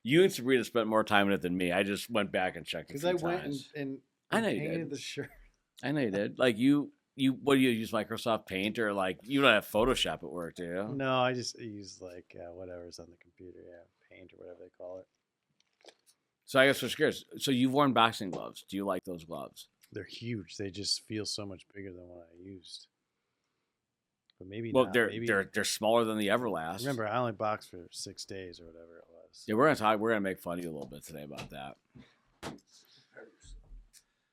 You and Sabrina spent more time in it than me. I just went back and checked a Because few I went times. I and know you painted did. the shirt. I know you did. Like what do you use Microsoft Paint or like you don't have Photoshop at work, do you? No, I just use like whatever's on the computer. Yeah, Paint or whatever they call it. So I guess switch gears. So you've worn boxing gloves. Do you like those gloves? They're huge. They just feel so much bigger than what I used. But maybe Well, not. they're Maybe they're they're smaller than the Everlast. remember I only boxed for 6 days or whatever it was. Yeah, we're gonna talk. We're gonna make fun of you a little bit today about that.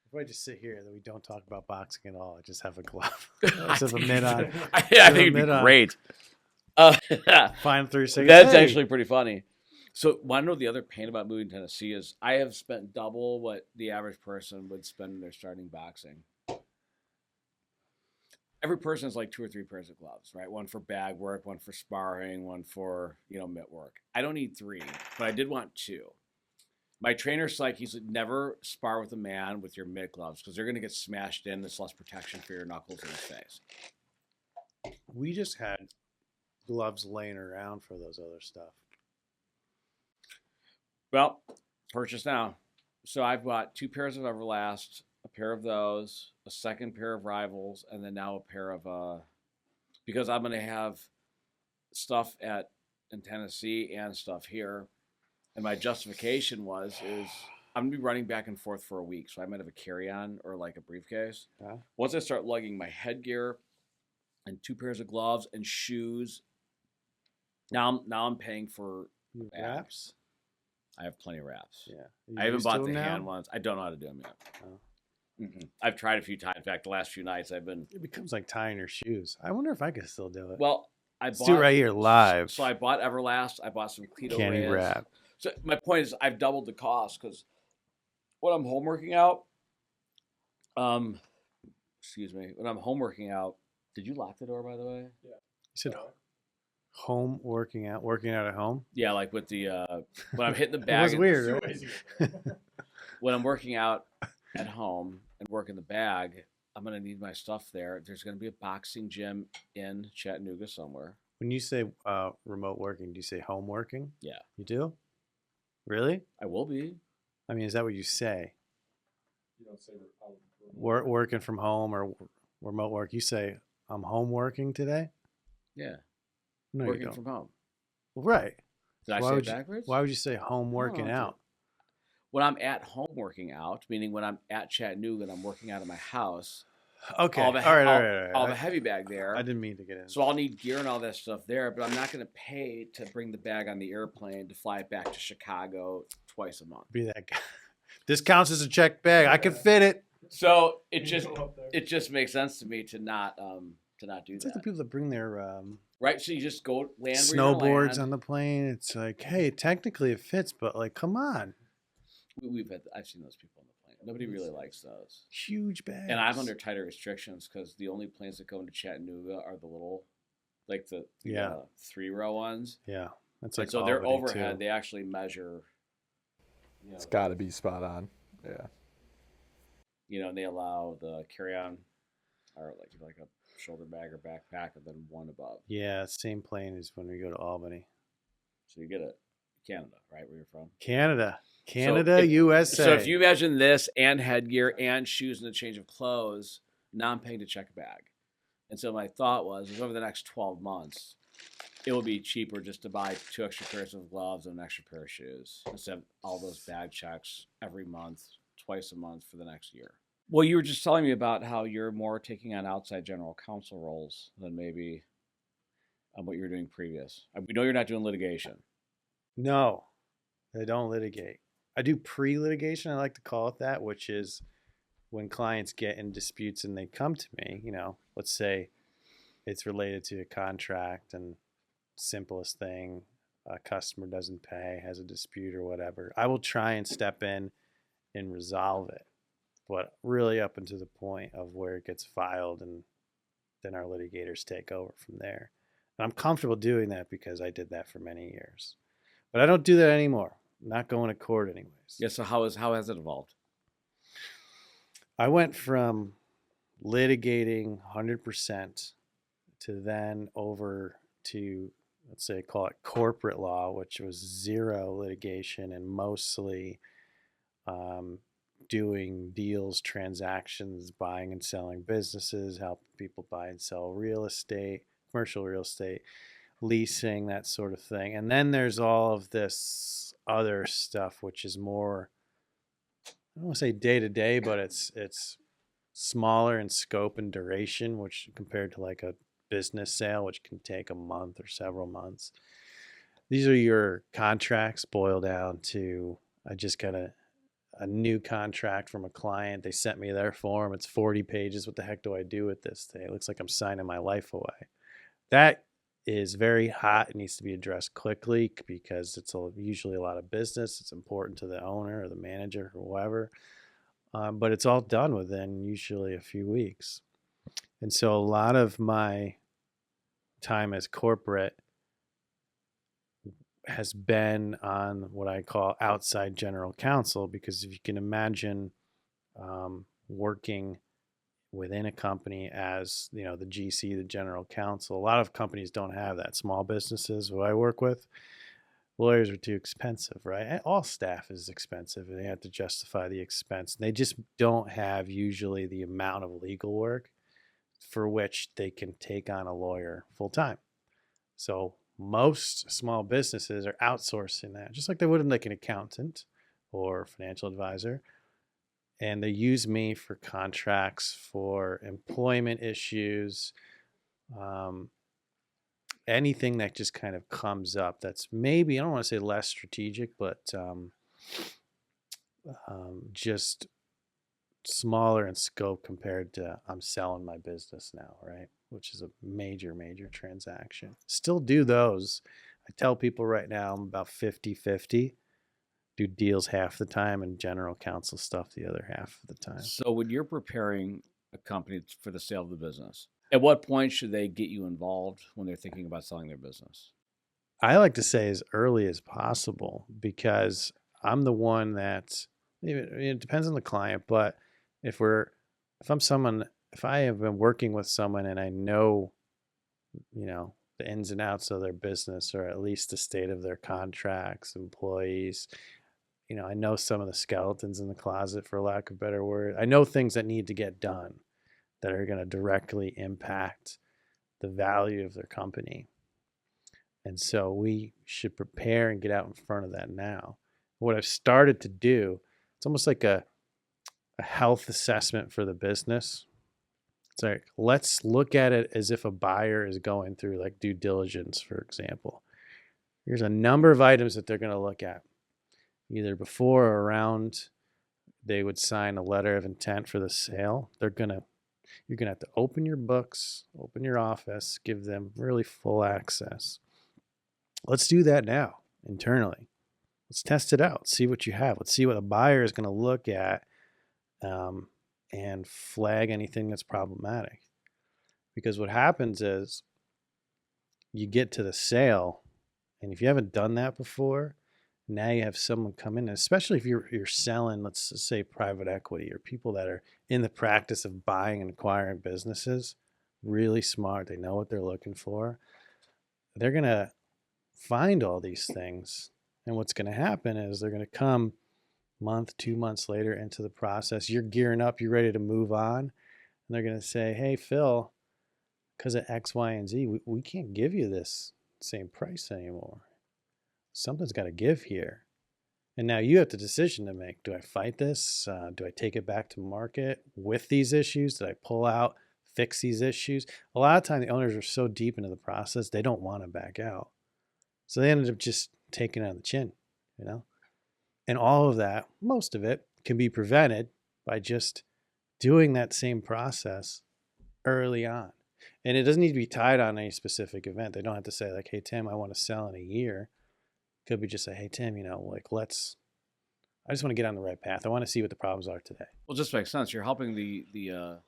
If I just sit here and we don't talk about boxing at all, I just have a glove. I Just have a think mitt on. I think it'd be Mitt on. great. Fine 3 seconds. That's Hey! actually pretty funny. So, want to know the other pain about moving to Tennessee is I have spent double what the average person would spend in their starting boxing. Every person has like 2 or 3 pairs of gloves, right? One for bag work, one for sparring, one for mitt work. I don't need 3, but I did want 2. My trainer's like, he's like, never spar with a man with your mitt gloves because they're going to get smashed in. There's less protection for your knuckles in his face. We just had gloves laying around for those other stuff. Well, purchase now. So I've bought 2 pairs of Everlast, a pair of those, a second pair of Rivals, and then now a pair of because I'm going to have stuff in Tennessee and stuff here. And my justification is I'm going to be running back and forth for a week, so I might have a carry-on or like a briefcase. Huh? Once I start lugging my headgear and 2 pairs of gloves and shoes, now I'm paying for You have bags. wraps? I have plenty of wraps. Yeah. I haven't bought the hand ones. I don't know how to do them yet. Oh. I've tried a few times. In fact, the last few nights I've been. It becomes like tying your shoes. I wonder if I could still do it. Well, Let's do it right here live. So I bought Everlast. I bought some Cleto Candy Reyes. wrap. So my point is, I've doubled the cost because when I'm home working out, excuse me, when I'm home working out, did you lock the door by the way? You said home working out at home? Yeah, like with the when I'm hitting the It bag. was weird, right? When I'm working out at home and working the bag, I'm gonna need my stuff there. There's gonna be a boxing gym in Chattanooga somewhere. When you say remote working, do you say home working? Yeah, You do? Really? I will be. I mean, is that what you say? You don't say Working from home or remote work? You say, I'm home working today? Yeah, No, you working don't. from home. Well, right. Did I Why say would it you- backwards? Why would you say home working dude. out? When I'm at home working out, meaning when I'm at Chattanooga and I'm working out of my house, Okay. I'll All have right, a, all I'll- right, all right. I'll have a heavy bag there. I didn't mean to get in. So I'll need gear and all that stuff there, but I'm not going to pay to bring the bag on the airplane to fly it back to Chicago twice a month. Be that guy. This counts as a checked bag. I can fit it. So it just makes sense to me to not do It's that. like the people that bring their Right? So you just go land where you're gonna snowboards land. on the plane. It's like, hey, technically it fits, but like, come on, I've seen those people on the plane. Nobody really likes those. huge bags. And I'm under tighter restrictions because the only planes that go into Chattanooga are the little, like the Yeah. 3-row ones. Yeah, that's And like so they're Albany, overhead. too. They actually measure. It's got to be spot on. Yeah. And they allow the carry-on or like a shoulder bag or backpack and then one above. Yeah, same plane as when we go to Albany, So you get it. Canada, right? Where you're from. Canada, if- USA. So if you imagine this and headgear and shoes and a change of clothes, now I'm paying to check a bag. And so my thought was over the next 12 months, it will be cheaper just to buy 2 extra pairs of gloves and an extra pair of shoes instead of all those bag checks every month, twice a month for the next year. Well, you were just telling me about how you're more taking on outside general counsel roles than maybe what you were doing previous. We know you're not doing litigation. No, I don't litigate. I do pre-litigation. I like to call it that, which is when clients get in disputes and they come to me. Let's say it's related to a contract and simplest thing, a customer doesn't pay, has a dispute or whatever. I will try and step in and resolve it, but really up until the point of where it gets filed, and then our litigators take over from there. And I'm comfortable doing that because I did that for many years. But I don't do that anymore. I'm not going to court anyways. Yeah. So how has it evolved? I went from litigating 100% to then over to let's say, call it corporate law, which was zero litigation and mostly doing deals, transactions, buying and selling businesses, helping people buy and sell real estate, commercial real estate, leasing, that sort of thing. And then there's all of this other stuff, which is more, I don't want to say day to day, but it's smaller in scope and duration, which compared to like a business sale, which can take a month or several months. These are your contracts boiled down to, I just got a new contract from a client. They sent me their form. It's 40 pages. What the heck do I do with this thing? It looks like I'm signing my life away. That is very hot. It needs to be addressed quickly because it's usually a lot of business. It's important to the owner or the manager or whoever. But it's all done within usually a few weeks. And so a lot of my time as corporate has been on what I call outside general counsel, because if you can imagine working within a company as, the GC, the general counsel, a lot of companies don't have that. Small businesses who I work with, lawyers are too expensive, right? All staff is expensive and they have to justify the expense. They just don't have usually the amount of legal work for which they can take on a lawyer full time. So most small businesses are outsourcing that, just like they would like an accountant or financial advisor. And they use me for contracts, for employment issues, anything that just kind of comes up that's maybe, I don't want to say less strategic, but just smaller in scope compared to I'm selling my business now, right? Which is a major, major transaction. Still do those. I tell people right now I'm about 50-50. Do deals half the time and general counsel stuff the other half of the time. So when you're preparing a company for the sale of the business, at what point should they get you involved when they're thinking about selling their business? I like to say as early as possible, because I'm the one that, it depends on the client, but if I have been working with someone and I know, the ins and outs of their business, or at least the state of their contracts, employees, I know some of the skeletons in the closet, for lack of a better word. I know things that need to get done that are going to directly impact the value of their company. And so we should prepare and get out in front of that now. What I've started to do, it's almost like a health assessment for the business. It's like, let's look at it as if a buyer is going through like due diligence, for example. Here's a number of items that they're going to look at, either before or around they would sign a letter of intent for the sale. You're going to have to open your books, open your office, give them really full access. Let's do that now internally. Let's test it out. See what you have. Let's see what a buyer is going to look at and flag anything that's problematic. Because what happens is you get to the sale, and if you haven't done that before, now you have someone come in, especially if you're selling, let's say private equity or people that are in the practice of buying and acquiring businesses, really smart. They know what they're looking for. They're going to find all these things. And what's going to happen is they're going to come month, 2 months later into the process. You're gearing up, you're ready to move on. And they're going to say, hey, Phil, because of X, Y, and Z, we can't give you this same price anymore. Something's got to give here. And now you have the decision to make. Do I fight this? Do I take it back to market with these issues? Did I pull out, fix these issues? A lot of times the owners are so deep into the process, they don't want to back out. So they ended up just taking it on the chin, And all of that, most of it, can be prevented by just doing that same process early on. And it doesn't need to be tied on any specific event. They don't have to say like, hey, Tim, I want to sell in a year. Could be just say, hey, Tim, I just want to get on the right path. I want to see what the problems are today. Well, just makes sense. You're helping the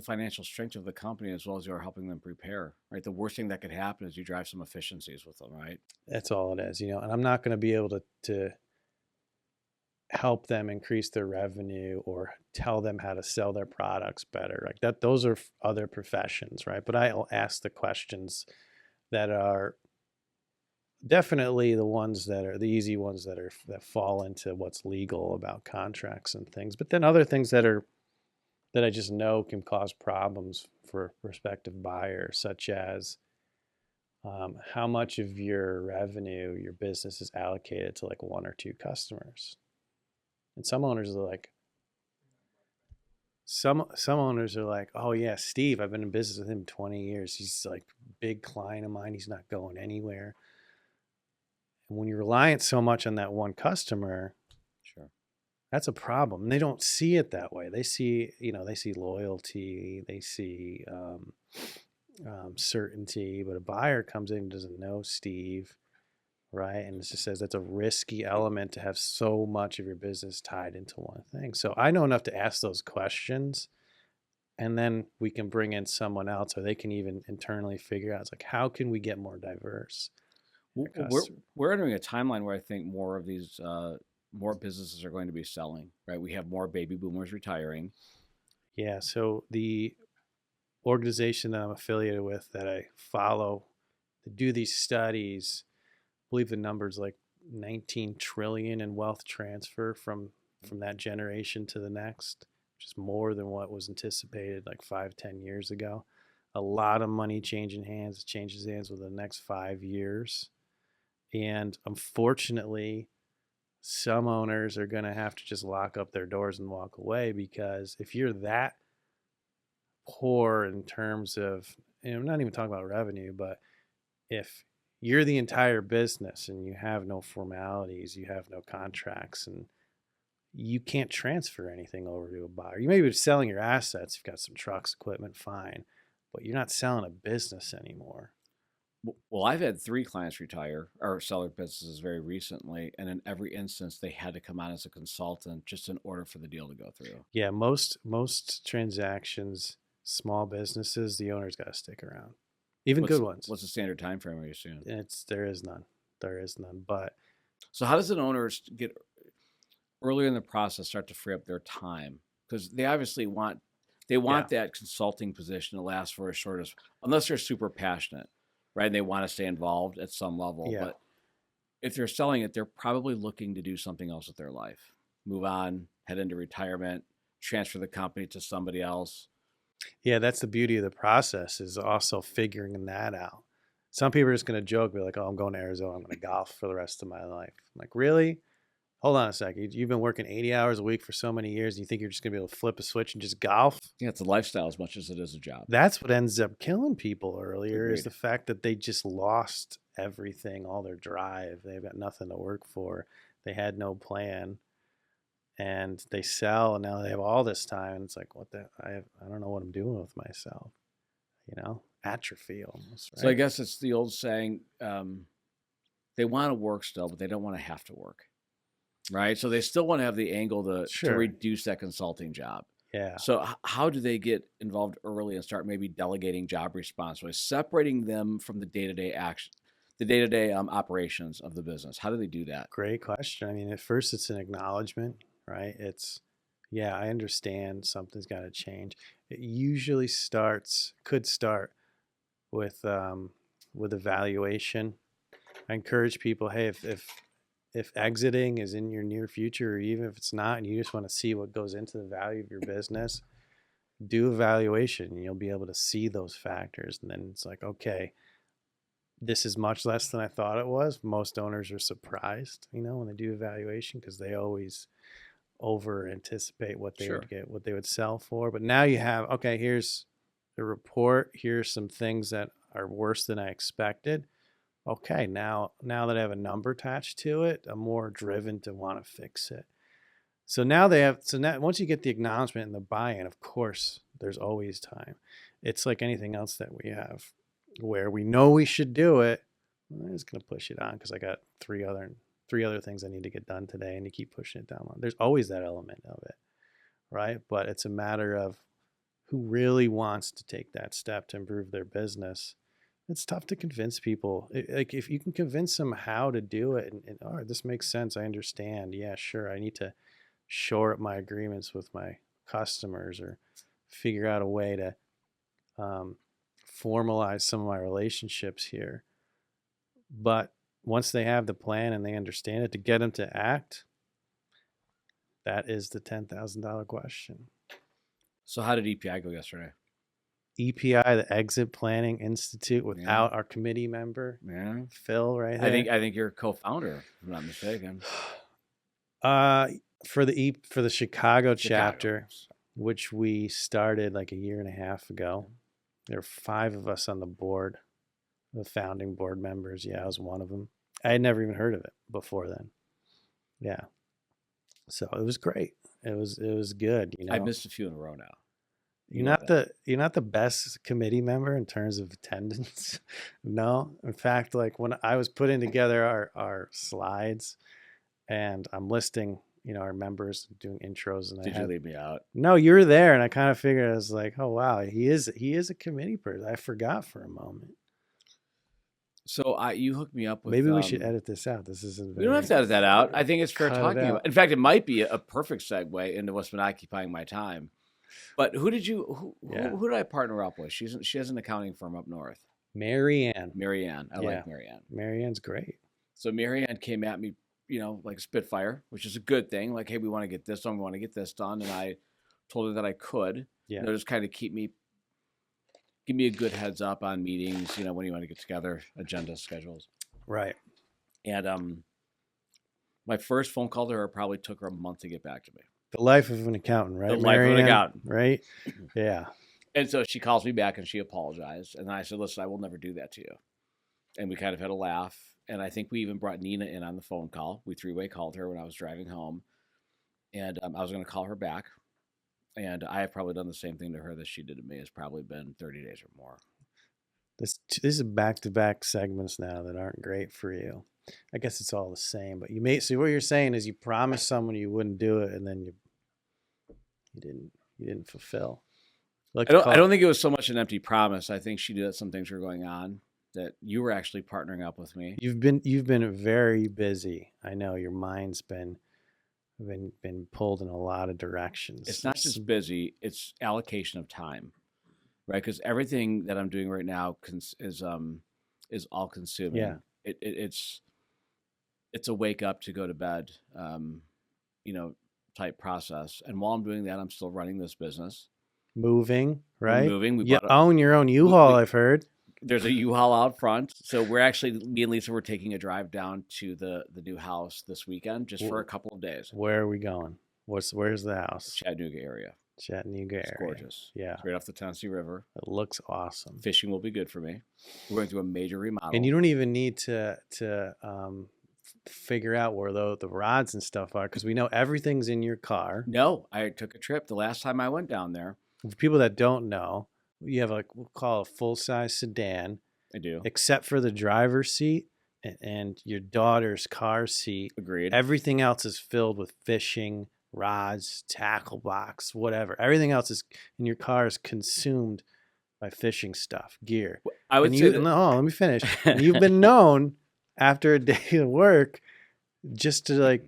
financial strength of the company as well as you're helping them prepare, right? The worst thing that could happen is you drive some efficiencies with them, right? That's all it is, and I'm not going to be able to help them increase their revenue or tell them how to sell their products better. Like that, those are other professions, right? But I'll ask the questions that are definitely the ones that are the easy ones that fall into what's legal about contracts and things. But then other things that I just know can cause problems for prospective buyers, such as how much of your revenue, your business is allocated to like one or two customers. And some owners are like, some owners are like, oh yeah, Steve, I've been in business with him 20 years. He's like a big client of mine. He's not going anywhere. And when you're reliant so much on that one customer, Sure. that's a problem. And they don't see it that way. They see, they see loyalty, they see certainty. But a buyer comes in and doesn't know Steve, right? And it just says that's a risky element to have so much of your business tied into one thing. So I know enough to ask those questions, and then we can bring in someone else, or they can even internally figure out, it's like, how can we get more diverse? We're entering a timeline where I think more of these more businesses are going to be selling, right? We have more baby boomers retiring. Yeah. So the organization that I'm affiliated with, that I follow, to do these studies, I believe the number's like 19 trillion in wealth transfer from that generation to the next, which is more than what was anticipated like 5-10 years ago. A lot of money changing hands. It changes hands within the next 5 years. And unfortunately, some owners are going to have to just lock up their doors and walk away, because if you're that poor in terms of, and I'm not even talking about revenue, but if you're the entire business and you have no formalities, you have no contracts, and you can't transfer anything over to a buyer. You may be selling your assets, you've got some trucks, equipment, fine, but you're not selling a business anymore. Well, I've had 3 clients retire or sell their businesses very recently, and in every instance, they had to come on as a consultant just in order for the deal to go through. Yeah, most transactions, small businesses, the owner's got to stick around, even good ones. What's the standard time frame, I assume? There is none. There is none. But so, how does an owner get earlier in the process start to free up their time? Because they obviously want that consulting position to last for as short as, unless they're super passionate, right? And they want to stay involved at some level. Yeah. But if they're selling it, they're probably looking to do something else with their life, move on, head into retirement, transfer the company to somebody else. Yeah, that's the beauty of the process, is also figuring that out. Some people are just going to joke, be like, oh, I'm going to Arizona, I'm going to golf for the rest of my life. I'm like, really? Hold on a second. You've been working 80 hours a week for so many years, and you think you're just going to be able to flip a switch and just golf? Yeah, it's a lifestyle as much as it is a job. That's what ends up killing people earlier. Agreed. Is the fact that they just lost everything, all their drive. They've got nothing to work for. They had no plan, and they sell, and now they have all this time, and it's like, I don't know what I'm doing with myself. Atrophy almost. Right? So I guess it's the old saying, they want to work still, but they don't want to have to work. Right. So they still want to have the angle to reduce that consulting job. Yeah. So how do they get involved early and start maybe delegating job responsibilities, separating them from the day-to-day action, the day-to-day operations of the business? How do they do that? Great question. I mean, at first it's an acknowledgement, right? It's, yeah, I understand something's got to change. It usually could start with evaluation. I encourage people, hey, if exiting is in your near future, or even if it's not, and you just want to see what goes into the value of your business, do evaluation, and you'll be able to see those factors. And then it's like, okay, this is much less than I thought it was. Most owners are surprised, when they do evaluation, because they always over anticipate what they would get, what they would sell for. But now you have, okay, here's the report. Here's some things that are worse than I expected. Okay, now that I have a number attached to it, I'm more driven to want to fix it. So now once you get the acknowledgement and the buy-in, of course, there's always time. It's like anything else that we have, where we know we should do it. I'm just going to push it on because I got three other things I need to get done today, and you keep pushing it down. There's always that element of it, right? But it's a matter of who really wants to take that step to improve their business. It's tough to convince people. Like, if you can convince them how to do it, and all right, this makes sense, I understand. Yeah, sure. I need to shore up my agreements with my customers, or figure out a way to formalize some of my relationships here. But once they have the plan and they understand it, to get them to act, that is the $10,000 question. So how did EPI go yesterday? EPI, the Exit Planning Institute, without our committee member, Yeah. Phil, right there. I think you're a co-founder, if I'm not mistaken. For the Chicago chapter, which we started like a year and a half ago. There are 5 of us on the board, the founding board members. Yeah, I was one of them. I had never even heard of it before then. Yeah. So it was great. It was good. You know, I've missed a few in a row now. you're not the best committee member in terms of attendance. No. In fact, like when I was putting together our slides and I'm listing, our members, doing intros, and Did you leave me out? No, you were there, and I kind of figured, I was like, oh wow, he is a committee person. I forgot for a moment. So you hooked me up with. Maybe we should edit this out. This isn't. We don't have to edit that out. I think it's fair Cut it talking out. about. In fact, it might be a perfect segue into what's been occupying my time. But who did I partner up with? She has an accounting firm up north. Marianne. Marianne. I Yeah. like Marianne. Marianne's great. So Marianne came at me, like a Spitfire, which is a good thing. Like, hey, we want to get this done. We want to get this done. And I told her that I could. Yeah. Just kind of give me a good heads up on meetings, when you want to get together, agenda schedules. Right. And my first phone call to her probably took her a month to get back to me. The life of an accountant, right? The life of an Marianne? accountant. Right? Yeah. And so she calls me back and she apologized. And I said, listen, I will never do that to you. And we kind of had a laugh. And I think we even brought Nina in on the phone call. We 3-way called her when I was driving home. And I was going to call her back. And I have probably done the same thing to her that she did to me. It's probably been 30 days or more. This is back-to-back segments now that aren't great for you. I guess it's all the same, but so what you're saying is you promised someone you wouldn't do it, and then you didn't fulfill. I don't think it was so much an empty promise. I think she knew that some things were going on, that you were actually partnering up with me. You've been very busy. I know your mind's been pulled in a lot of directions. It's not just busy; it's allocation of time, right? Because everything that I'm doing right now is all consuming. Yeah. It's a wake up to go to bed, type process. And while I'm doing that, I'm still running this business. Moving, right? Moving. You own your own U-Haul, I've heard. There's a U-Haul out front. So we're actually, me and Lisa, we're taking a drive down to the new house this weekend just for a couple of days. Where are we going? Where's the house? Chattanooga area. It's gorgeous. Yeah. It's right off the Tennessee River. It looks awesome. Fishing will be good for me. We're going through a major remodel. And you don't even need to figure out where the rods and stuff are, because we know everything's in your car. No, I took a trip the last time I went down there. For people that don't know, you have we'll call a full-size sedan. I do. Except for the driver's seat and your daughter's car seat. Agreed. Everything else is filled with fishing rods, tackle box, whatever. Everything else in your car is consumed by fishing stuff, gear. I would say let me finish. And you've been known after a day of work just to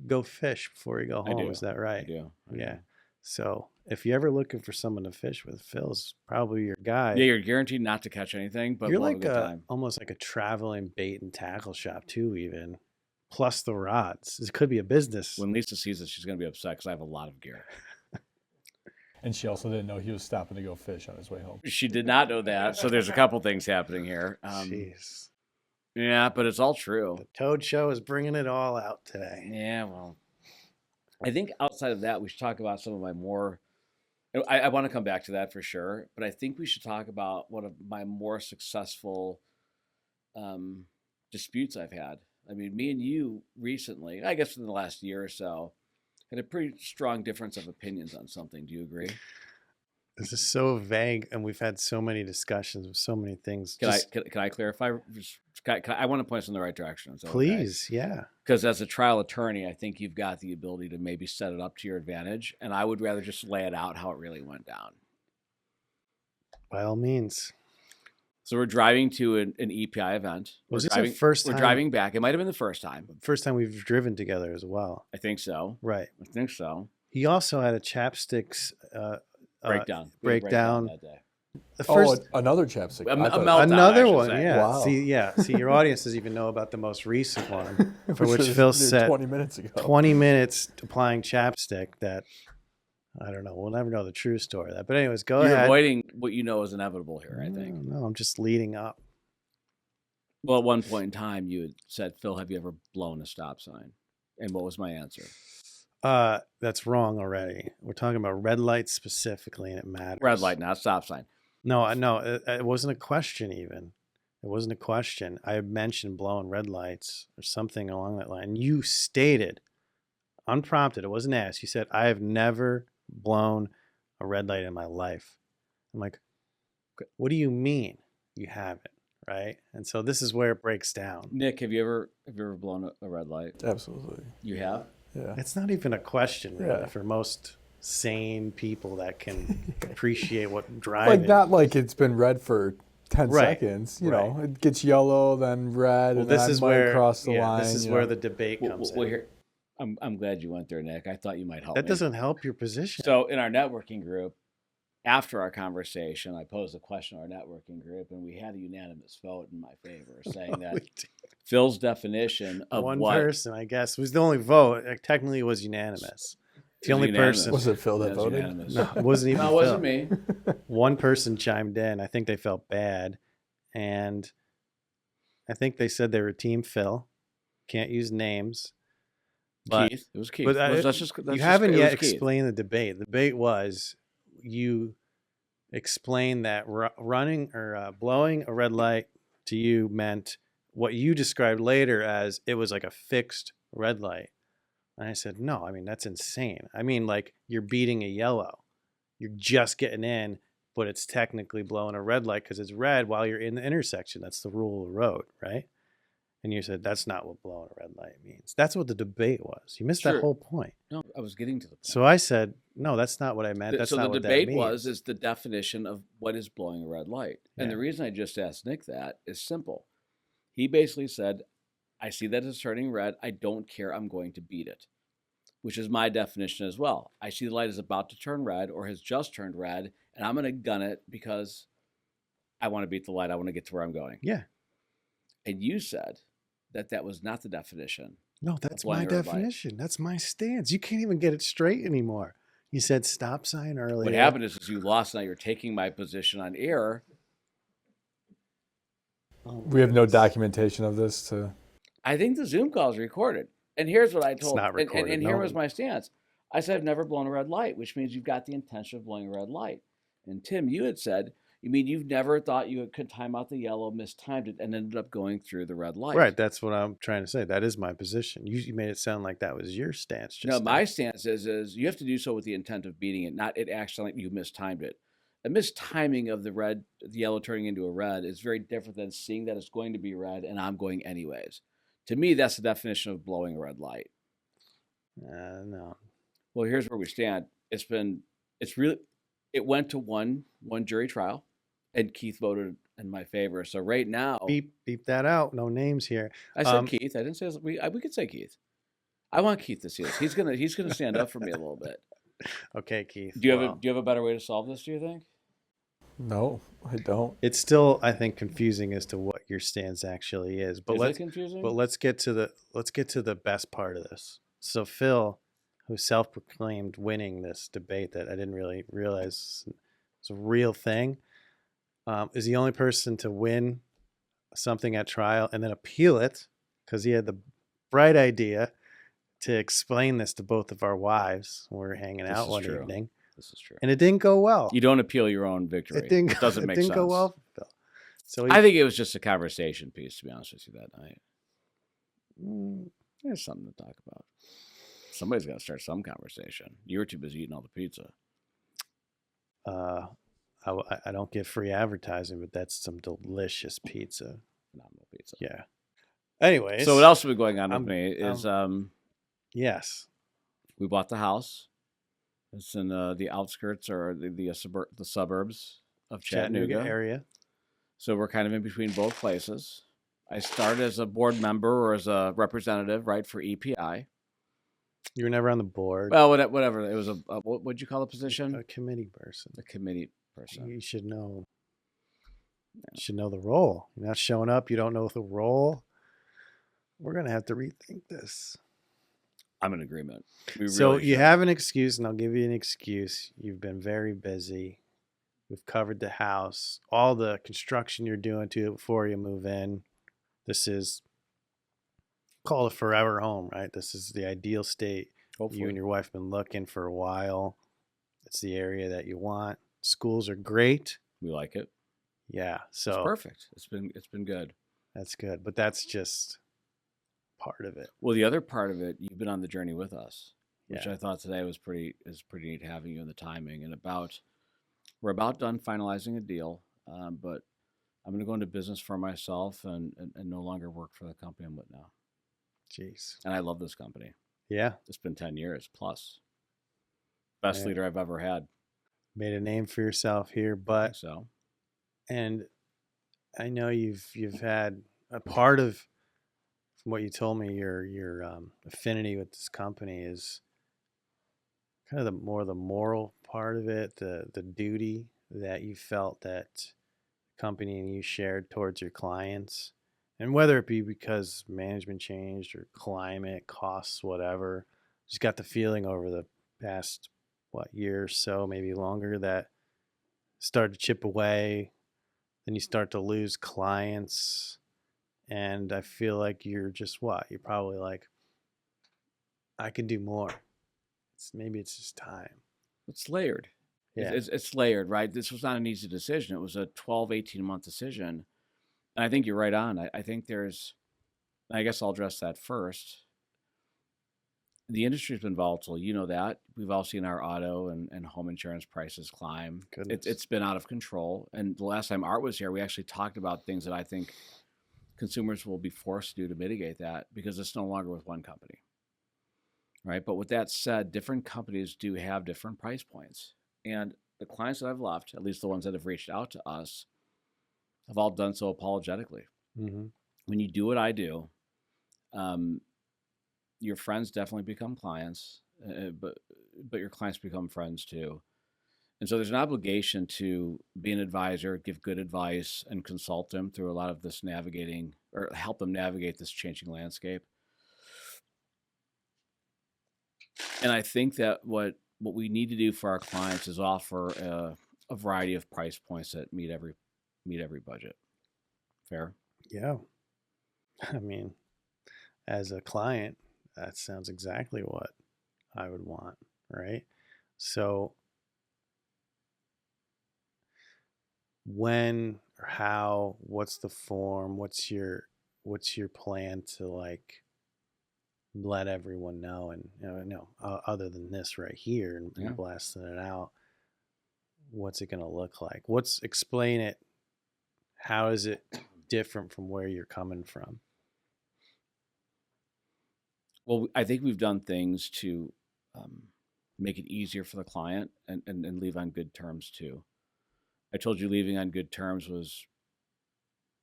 go fish before you go home. Is that right? I do. Yeah. So if you're ever looking for someone to fish with, Phil's probably your guy. Yeah, you're guaranteed not to catch anything, but you're we'll have a good time. Almost like a traveling bait and tackle shop too, even plus the rods. It could be a business. When Lisa sees it, she's going to be upset because I have a lot of gear. And she also didn't know he was stopping to go fish on his way home. She did not know that. So there's a couple things happening here. Jeez. Yeah, but it's all true. The Toad Show is bringing it all out today. Yeah, well, I think outside of that, we should talk about some of my more. I want to come back to that for sure, but I think we should talk about one of my more successful disputes I've had. I mean, me and you recently, I guess in the last year or so, had a pretty strong difference of opinions on something. Do you agree? This is so vague, and we've had so many discussions with so many things. Can I clarify? I want to point us in the right direction. So, please, okay? Yeah. Because as a trial attorney, I think you've got the ability to maybe set it up to your advantage, and I would rather just lay it out how it really went down. By all means. So we're driving to an EPI event. Was this our first time? We're driving back. It might have been the first time. First time we've driven together as well. I think so. Right. I think so. He also had a chapsticks breakdown that day. The first, Another chapstick. A I thought- meltdown, I another should one, say. yeah. Wow. See, your audience doesn't even know about the most recent one, for which was Phil near said 20 minutes ago. 20 minutes applying chapstick. That I don't know. We'll never know the true story of that. But anyways, go You're ahead. avoiding what you know is inevitable here, I think. No, I'm just leading up. Well, at one point in time, you had said, Phil, have you ever blown a stop sign? And what was my answer? That's wrong already. We're talking about red lights specifically, and it matters. Red light, not stop sign. No, it wasn't a question even. It wasn't a question. I mentioned blowing red lights or something along that line. You stated, unprompted, it wasn't asked. You said, I have never blown a red light in my life. I'm like, what do you mean you haven't? Right? And so this is where it breaks down. Nick, have you ever blown a red light? Absolutely. You have? Yeah. It's not even a question, really, Yeah. for most sane people that can appreciate what driving. Like, not like it's been red for 10 Right. seconds. You know, it gets yellow, then red, Well, and this then is might where cross the line. This is you where know. the debate comes in. Here, I'm glad you went there, Nick. I thought you might help That me. doesn't help your position. So in our networking group, after our conversation, I posed a question to our networking group, and we had a unanimous vote in my favor, saying that Phil's definition of one what person, I guess, was the only vote. Technically, it was unanimous. The It was only unanimous. person. Was it Phil that It was voted? unanimous. No, it wasn't even. No, it wasn't Phil. me. One person chimed in. I think they felt bad, and I think they said they were Team Phil. Can't use names. But, Keith. It was Keith. but you haven't yet explained the debate. The debate was you explained that running or blowing a red light to you meant what you described later as it was like a fixed red light. And I said, no, I mean, that's insane. I mean, like you're beating a yellow. You're just getting in, but it's technically blowing a red light because it's red while you're in the intersection. That's the rule of the road, right? And you said, that's not what blowing a red light means. That's what the debate was. You missed Sure. that whole point. No, I was getting to the point. So I said, no, that's not what I meant. That's so not the what debate that means. is the definition of what is blowing a red light. And Yeah. the reason I just asked Nick that is simple. He basically said, I see that it's turning red. I don't care. I'm going to beat it, which is my definition as well. I see the light is about to turn red or has just turned red, and I'm going to gun it because I want to beat the light. I want to get to where I'm going. Yeah. And you said that was not the definition. No, that's blowing my a red light. definition. That's my stance. You can't even get it straight anymore. You said stop sign earlier. What happened is you lost. Now you're taking my position on air. Oh, We have no goodness. documentation of this to. I think the Zoom call is recorded. And here's what I told. not recorded, And here no. was my stance. I said I've never blown a red light, which means you've got the intention of blowing a red light. And Tim, you had said, you mean you've never thought you could time out the yellow, mistimed it, and ended up going through the red light. Right. That's what I'm trying to say. That is my position. You made it sound like that was your stance. Just No, now. my stance is you have to do so with the intent of beating it, not it accidentally you mistimed it. A mistiming of the yellow turning into a red is very different than seeing that it's going to be red and I'm going anyways. To me, that's the definition of blowing a red light. No. Well, here's where we stand. It went to one jury trial, and Keith voted in my favor. So right now, Beep that out. No names here. I said Keith. I didn't say we could say Keith. I want Keith to see this. He's gonna stand up for me a little bit. Okay, Keith. Do you well, have a better way to solve this? Do you think? No, I don't. It's still, I think, confusing as to what your stance actually is. But Is let's it confusing? let's get to the best part of this. So Phil, who self-proclaimed winning this debate that I didn't really realize was a real thing, is the only person to win something at trial and then appeal it because he had the bright idea to explain this to both of our wives when we were hanging This out is one true. evening, This is true. and it didn't go well. You don't appeal your own victory. It didn't. doesn't it make didn't sense. go well for Phil. So he, I think it was just a conversation piece, to be honest with you, that night. There's something to talk about. Somebody's got to start some conversation. You were too busy eating all the pizza. I don't get free advertising, but that's some delicious pizza. Phenomenal pizza. Yeah. Anyways. So what else has been going on with I'm- me is Yes. we bought the house. It's in the outskirts or the suburbs of Chattanooga. area. So we're kind of in between both places. I started as a board member or as a representative, right, for EPI. You were never on the board. Well, whatever. It was a what'd you call the position? A committee person. A committee person. You should know. You should know the role. You're not showing up. You don't know the role. We're gonna have to rethink this. I'm in agreement. We So really you should. have an excuse, and I'll give you an excuse. You've been very busy. We've covered the house, all the construction you're doing to it before you move in. This is called a forever home, right? This is the ideal state. Hopefully. You and your wife have been looking for a while. It's the area that you want. Schools are great. We like it. Yeah, It's so perfect. It's been good. that's good. But that's just part of it. Well, the other part of it, you've been on the journey with us, which Yeah. I thought today was pretty neat having you in the timing and we're about done finalizing a deal, but I'm going to go into business for myself and no longer work for the company I'm with now. Jeez. And I love this company. Yeah. It's been 10 years plus. Best Yeah. leader I've ever had. Made a name for yourself here, but So and I know you've had a part of, from what you told me, your affinity with this company is kind of the moral part of it, the duty that you felt that the company and you shared towards your clients, and whether it be because management changed or climate, costs, whatever, just got the feeling over the past year or so, maybe longer, that started to chip away. Then you start to lose clients. And I feel like you're just you're probably like, I can do more. Maybe it's just time. it's layered. Yeah. It's layered, right? This was not an easy decision. It was a 12, 18-month decision. And I think you're right on. I think I guess I'll address that first. The industry's been volatile. You know that. We've all seen our auto and home insurance prices climb. Goodness. It's been out of control. And the last time Art was here, we actually talked about things that I think consumers will be forced to do to mitigate that, because it's no longer with one company. Right. But with that said, different companies do have different price points. And the clients that I've left, at least the ones that have reached out to us, have all done so apologetically. Mm-hmm. When you do what I do, your friends definitely become clients, but your clients become friends too. And so there's an obligation to be an advisor, give good advice, and consult them through a lot of this navigating, or help them navigate this changing landscape. And I think that what we need to do for our clients is offer a variety of price points that meet every budget. Fair? Yeah. I mean, as a client, that sounds exactly what I would want, right? So when or how, what's the form, what's your plan to like let everyone know, and other than this right here and Yeah. blasting it out, what's it going to look like? Explain it. How is it different from where you're coming from? Well, I think we've done things to make it easier for the client and leave on good terms too. I told you leaving on good terms was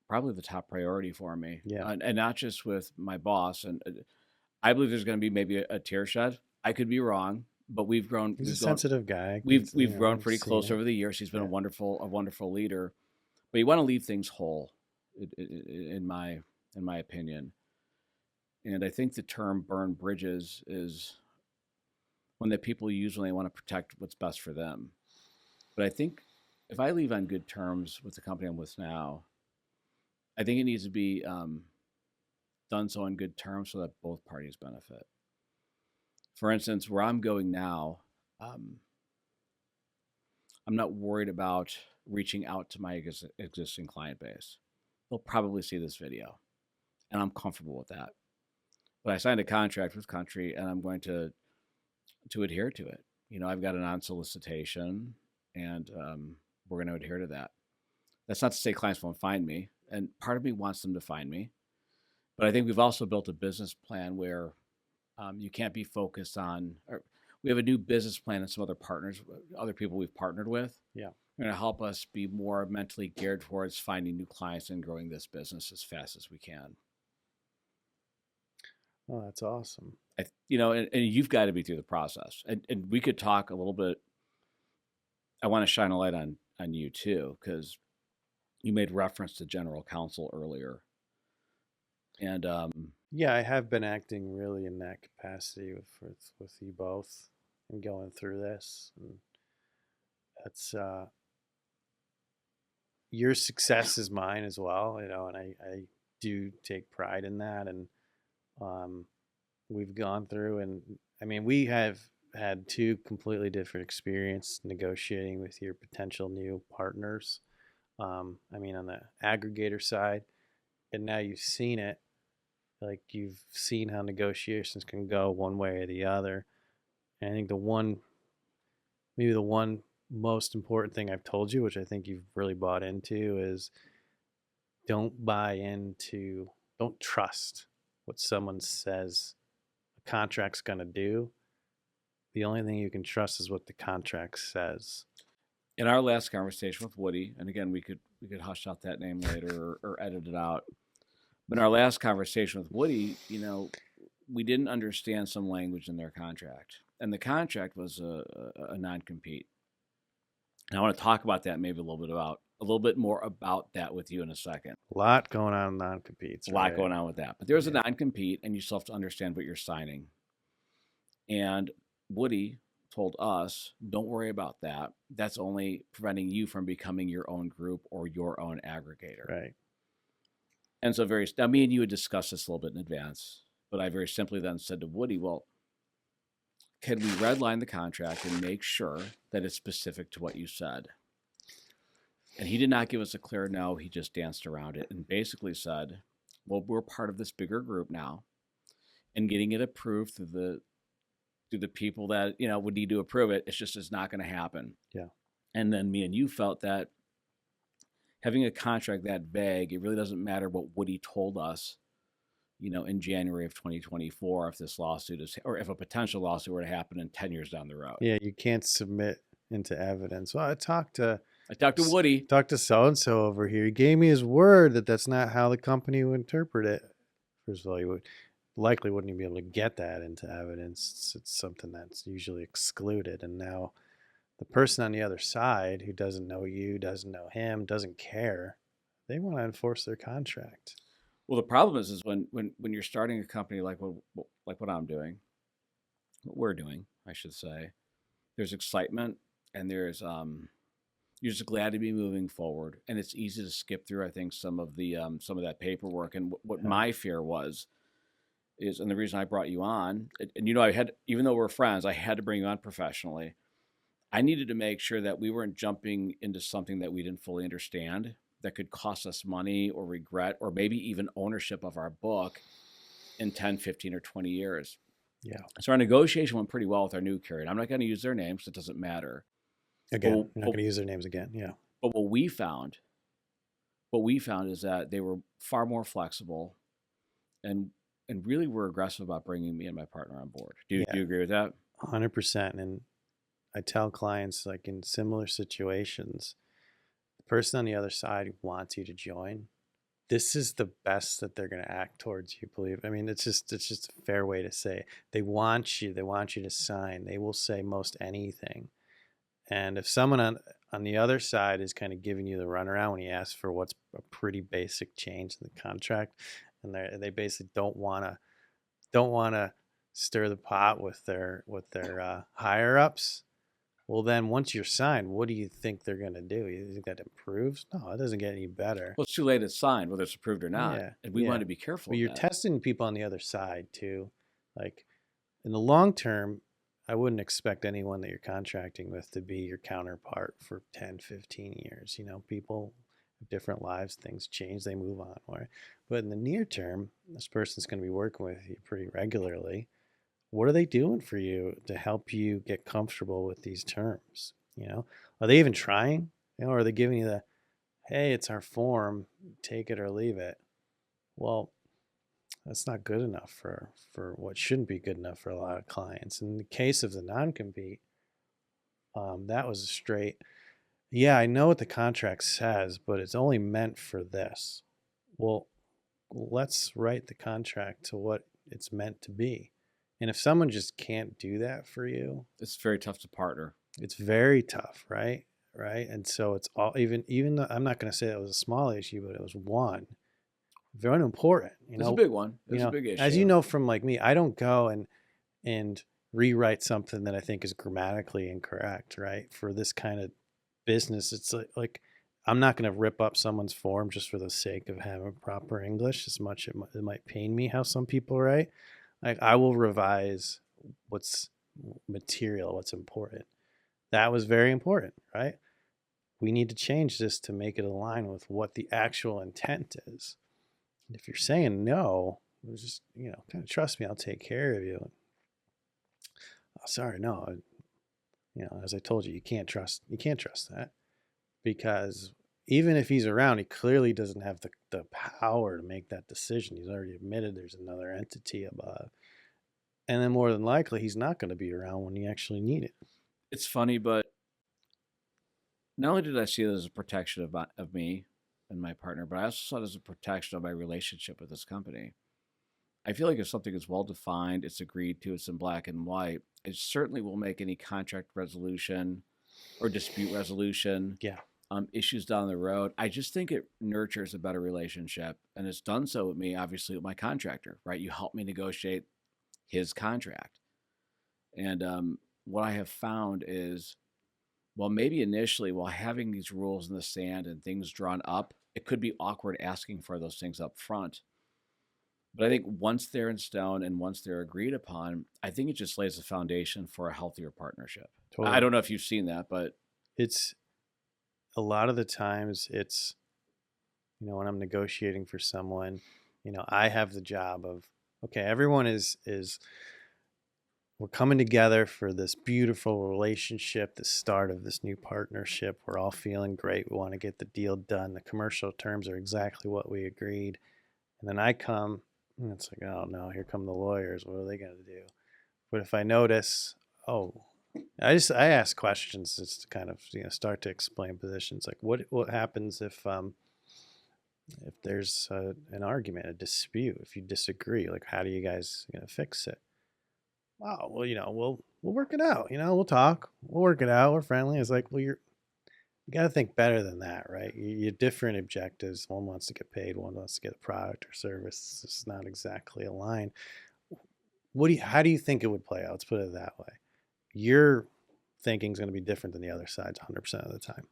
probably the top priority for me. Yeah. And not just with my boss. And I believe there's going to be maybe a tear shed. I could be wrong, but we've grown. He's a sensitive guy. We've You know, grown I've pretty seen close it. over the years. He's been Yeah. a wonderful leader. But you want to leave things whole, in my opinion. And I think the term burn bridges is one that people usually want to protect what's best for them. But I think if I leave on good terms with the company I'm with now, I think it needs to be done so on good terms so that both parties benefit. For instance, where I'm going now, I'm not worried about reaching out to my existing client base. They'll probably see this video, and I'm comfortable with that. But I signed a contract with Country, and I'm going to adhere to it. You know, I've got an on-solicitation, and we're going to adhere to that. That's not to say clients won't find me, and part of me wants them to find me. But I think we've also built a business plan where you can't be focused on, or we have a new business plan and some other partners, other people we've partnered with. Yeah. Going to help us be more mentally geared towards finding new clients and growing this business as fast as we can. Oh, that's awesome. And you've got to be through the process. And we could talk a little bit. I want to shine a light on on you too, because you made reference to general counsel earlier. And Yeah, I have been acting really in that capacity with you both and going through this. And that's your success is mine as well, you know, and I do take pride in that. And um, we've gone through, and I mean, we have had two completely different experience negotiating with your potential new partners. I mean, on the aggregator side, and now you've seen it, like you've seen how negotiations can go one way or the other. And I think maybe the one most important thing I've told you, which I think you've really bought into, is don't trust what someone says a contract's going to do. The only thing you can trust is what the contract says. in our last conversation with Woody, and again, we could hush out that name later or edit it out. But in our last conversation with Woody, you know, we didn't understand some language in their contract, and the contract was a non-compete. And I want to talk about that, maybe a little bit more about that with you in a second. A lot going on in non-competes. A lot going on with that, but there's a non-compete, and you still have to understand what you're signing. And Woody told us, don't worry about that. That's only preventing you from becoming your own group or your own aggregator. Right. And so now me and you had discussed this a little bit in advance, but I very simply then said to Woody, well, can we redline the contract and make sure that it's specific to what you said? And he did not give us a clear no. He just danced around it and basically said, well, we're part of this bigger group now, and getting it approved through the people that, you know, would need to approve it. It's not going to happen. Yeah. And then me and you felt that having a contract that vague, it really doesn't matter what Woody told us, you know, in January of 2024, if this lawsuit or if a potential lawsuit were to happen in 10 years down the road. Yeah, you can't submit into evidence. Well, I talked to Woody. Talked to so and so over here. He gave me his word that that's not how the company would interpret it. First of all, you likely wouldn't even be able to get that into evidence. It's something that's usually excluded. And now the person on the other side who doesn't know you, doesn't know him, doesn't care, they want to enforce their contract. Well, the problem is when you're starting a company like what I'm doing, what we're doing, I should say, there's excitement and there's you're just glad to be moving forward, and it's easy to skip through, I think, some of that paperwork. And what my fear is, and the reason I brought you on, and you know, even though we're friends, I had to bring you on professionally. I needed to make sure that we weren't jumping into something that we didn't fully understand that could cost us money or regret or maybe even ownership of our book in 10, 15, or 20 years. Yeah. So our negotiation went pretty well with our new carrier. I'm not going to use their names. It doesn't matter. Again, I'm not going to use their names again. Yeah. But what we found is that they were far more flexible and really were aggressive about bringing me and my partner on board. Do you agree with that? 100%. And I tell clients, like in similar situations, the person on the other side who wants you to join, this is the best that they're going to act towards you, believe. I mean, it's just a fair way to say it. They want you to sign. They will say most anything. And if someone on the other side is kind of giving you the runaround when you ask for what's a pretty basic change in the contract, and they basically don't want to stir the pot with their higher ups, well, then once you're signed, what do you think they're going to do? You think that improves? No, it doesn't get any better. Well, it's too late to sign, whether it's approved or not. Yeah, and we want to be careful. But you're testing people on the other side too. Like in the long term, I wouldn't expect anyone that you're contracting with to be your counterpart for 10, 15 years. You know, people have different lives, things change, they move on. Right? But in the near term, this person's going to be working with you pretty regularly. What are they doing for you to help you get comfortable with these terms? You know, are they even trying? You know, or are they giving you the, hey, it's our form, take it or leave it? Well, that's not good enough for what shouldn't be good enough for a lot of clients. In the case of the non-compete, that was a straight, yeah, I know what the contract says, but it's only meant for this. Well, let's write the contract to what it's meant to be. And if someone just can't do that for you, it's very tough to partner. It's very tough, right? right? And so it's all even though I'm not going to say it was a small issue, but it was one very important. It's a big one. It's a big issue. As you know from like me, I don't go and rewrite something that I think is grammatically incorrect, right? For this kind of business, it's like I'm not going to rip up someone's form just for the sake of having proper English. As much it might pain me how some people write. Like I will revise what's material, what's important. That was very important, right? We need to change this to make it align with what the actual intent is. And if you're saying no, just kind of trust me, I'll take care of you. Oh, sorry, no. As I told you, you can't trust that, because even if he's around, he clearly doesn't have the power to make that decision. He's already admitted there's another entity above. And then more than likely, he's not going to be around when you actually need it. It's funny, but not only did I see it as a protection of me and my partner, but I also saw it as a protection of my relationship with this company. I feel like if something is well defined, it's agreed to, it's in black and white, it certainly will make any contract resolution or dispute resolution issues down the road. I just think it nurtures a better relationship, and it's done so with me, obviously, with my contractor, right? You help me negotiate his contract. And what I have found is, well, maybe initially, while having these rules in the sand and things drawn up, it could be awkward asking for those things up front. But I think once they're in stone and once they're agreed upon, I think it just lays the foundation for a healthier partnership. Totally. I don't know if you've seen that, but it's a lot of the times it's, when I'm negotiating for someone, I have the job of, okay, everyone is we're coming together for this beautiful relationship, the start of this new partnership. We're all feeling great. We want to get the deal done. The commercial terms are exactly what we agreed. And then I come, and it's like, oh no, here come the lawyers. What are they going to do? But if I notice, I ask questions just to kind of start to explain positions. Like what happens if there's an argument, a dispute, if you disagree, like how do you guys fix it? Wow, well, we'll work it out. We'll talk. We'll work it out. We're friendly. It's like, well, you got to think better than that, right? You're different objectives. One wants to get paid. One wants to get a product or service. It's not exactly aligned. How do you think it would play out? Let's put it that way. Your thinking is going to be different than the other side's 100% of the time.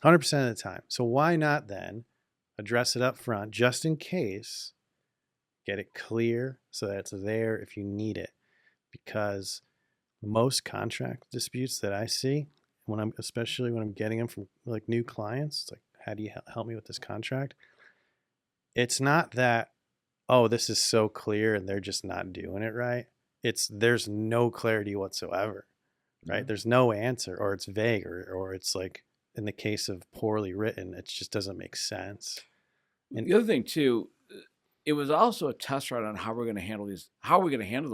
100% of the time. So why not then address it up front, just in case, get it clear so that it's there if you need it. Because most contract disputes that I see, especially when I'm getting them from like new clients, it's like, how do you help me with this contract? It's not that, oh, this is so clear and they're just not doing it right. There's no clarity whatsoever, right? Mm-hmm. There's no answer, or it's vague, or it's like in the case of poorly written, it just doesn't make sense. And the other thing too, it was also a test run on how we're going to handle these. How are we going to handle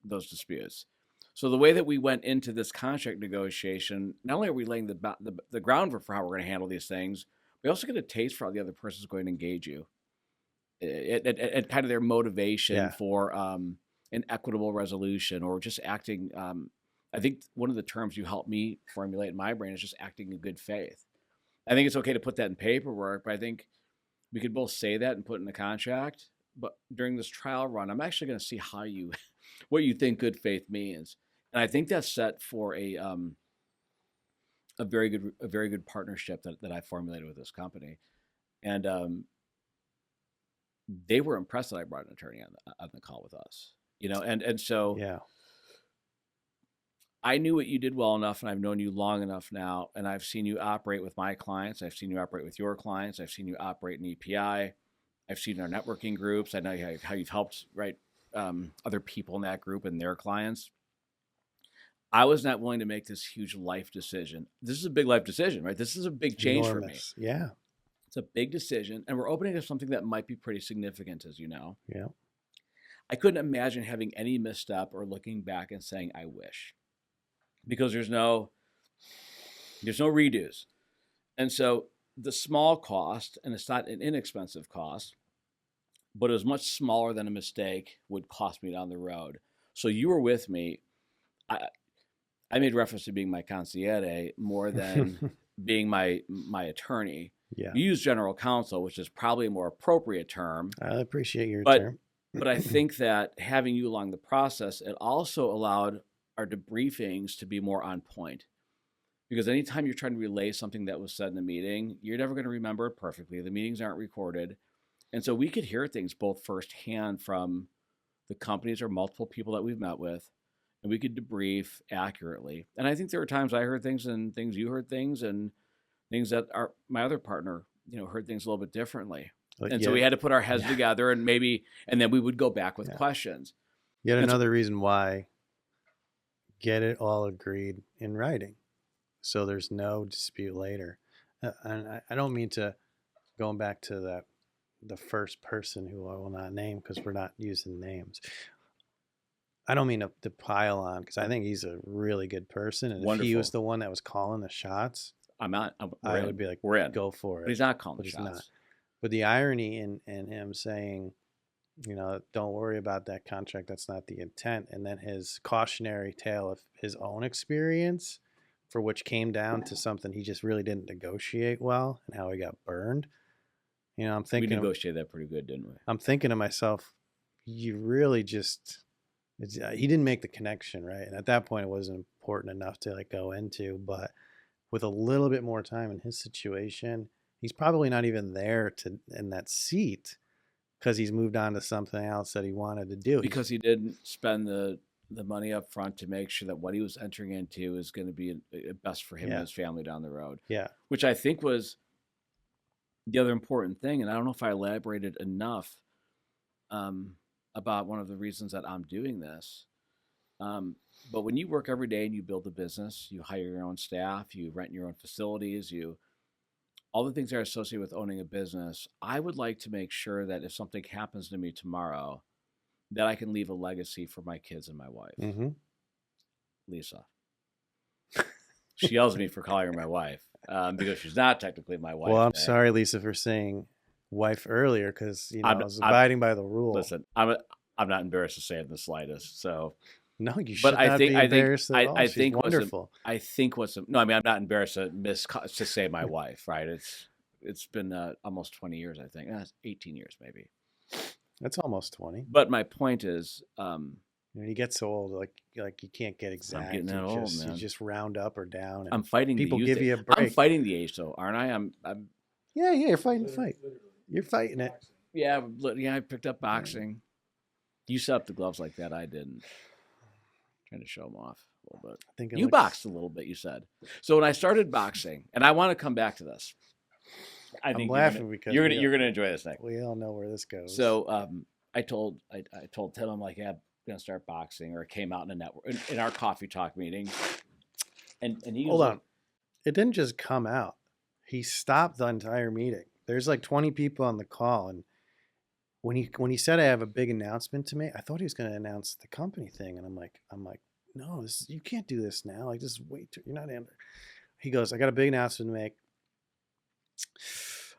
those disputes? So the way that we went into this contract negotiation, not only are we laying the groundwork for how we're going to handle these things, we also get a taste for how the other person is going to engage you, and kind of their motivation for an equitable resolution, or just acting. I think one of the terms you helped me formulate in my brain is just acting in good faith. I think it's okay to put that in paperwork, but I think we could both say that and put it in the contract. But during this trial run, I'm actually going to see what you think good faith means, and I think that's set for a very good partnership that I formulated with this company, and they were impressed that I brought an attorney on the call with us, and so I knew what you did well enough, and I've known you long enough now, and I've seen you operate with my clients. I've seen you operate with your clients. I've seen you operate in EPI. I've seen our networking groups. I know how you've helped other people in that group and their clients. I was not willing to make this huge life decision. This is a big life decision, right? This is a big change Enormous. For me. Yeah. It's a big decision, and we're opening up something that might be pretty significant, as you know. Yeah. I couldn't imagine having any misstep or looking back and saying, I wish. Because there's no redos. And so the small cost, and it's not an inexpensive cost, but it was much smaller than a mistake would cost me down the road. So you were with me. I made reference to being my consigliere more than being my attorney. Yeah. You use general counsel, which is probably a more appropriate term. I appreciate your But term. but I think that having you along the process, it also allowed our debriefings to be more on point. Because anytime you're trying to relay something that was said in the meeting, you're never going to remember it perfectly. The meetings aren't recorded. And so we could hear things both firsthand from the companies or multiple people that we've met with, and we could debrief accurately. And I think there were times I heard things and things you heard things and things that my other partner, heard things a little bit differently. And so we had to put our heads together and then we would go back with questions. Yet another reason why get it all agreed in writing, so there's no dispute later. And I don't mean to, going back to the first person who I will not name because we're not using names. I don't mean to pile on because I think he's a really good person. And Wonderful. if he was the one that was calling the shots, I would be like, we're in. Go for it. But he's not calling But the he's shots. not. But the irony in him saying, don't worry about that contract. That's not the intent. And then his cautionary tale of his own experience, for which came down to something he just really didn't negotiate well and how he got burned. I'm thinking we negotiated that pretty good, didn't we? I'm thinking to myself, you really just, he didn't make the connection, right? And at that point, it wasn't important enough to go into. But with a little bit more time in his situation, he's probably not even there in that seat because he's moved on to something else that he wanted to do. Because he didn't spend the money up front to make sure that what he was entering into is going to be best for him and his family down the road. Yeah. Which I think was the other important thing. And I don't know if I elaborated enough about one of the reasons that I'm doing this. But when you work every day and you build a business, you hire your own staff, you rent your own facilities, all the things that are associated with owning a business, I would like to make sure that if something happens to me tomorrow, that I can leave a legacy for my kids and my wife. Mm-hmm. Lisa. She yells at me for calling her my wife because she's not technically my wife. Well, I'm sorry, Lisa, for saying wife earlier because I was abiding by the rule. Listen, I'm not embarrassed to say it in the slightest. So no, you should not be embarrassed at all. She's wonderful. I'm not embarrassed to say my wife. Right? It's been almost 20 years, I think. 18 years maybe. That's almost 20. But my point is, you get so old, like you can't get exact. I'm getting that old, man. You just round up or down. I'm fighting. People the youth give you a age. break. I'm fighting the age, though, aren't I? I'm. Yeah, you're fighting the fight. You're fighting it. Yeah, I picked up boxing. You set up the gloves like that. I didn't. Trying to show them off a little bit. I think you boxed a little bit. You said so when I started boxing, and I want to come back to this. I think I'm laughing because you're gonna enjoy this, Nick. We all know where this goes. So I told Tim, I'm like, yeah, I'm gonna start boxing, or it came out in a network in our coffee talk meeting, and he hold on, it didn't just come out. He stopped the entire meeting. There's like 20 people on the call, and when he said I have a big announcement to make, I thought he was going to announce the company thing, and I'm like, no, you can't do this now. Like, this is way too. You're not in there. He goes, I got a big announcement to make.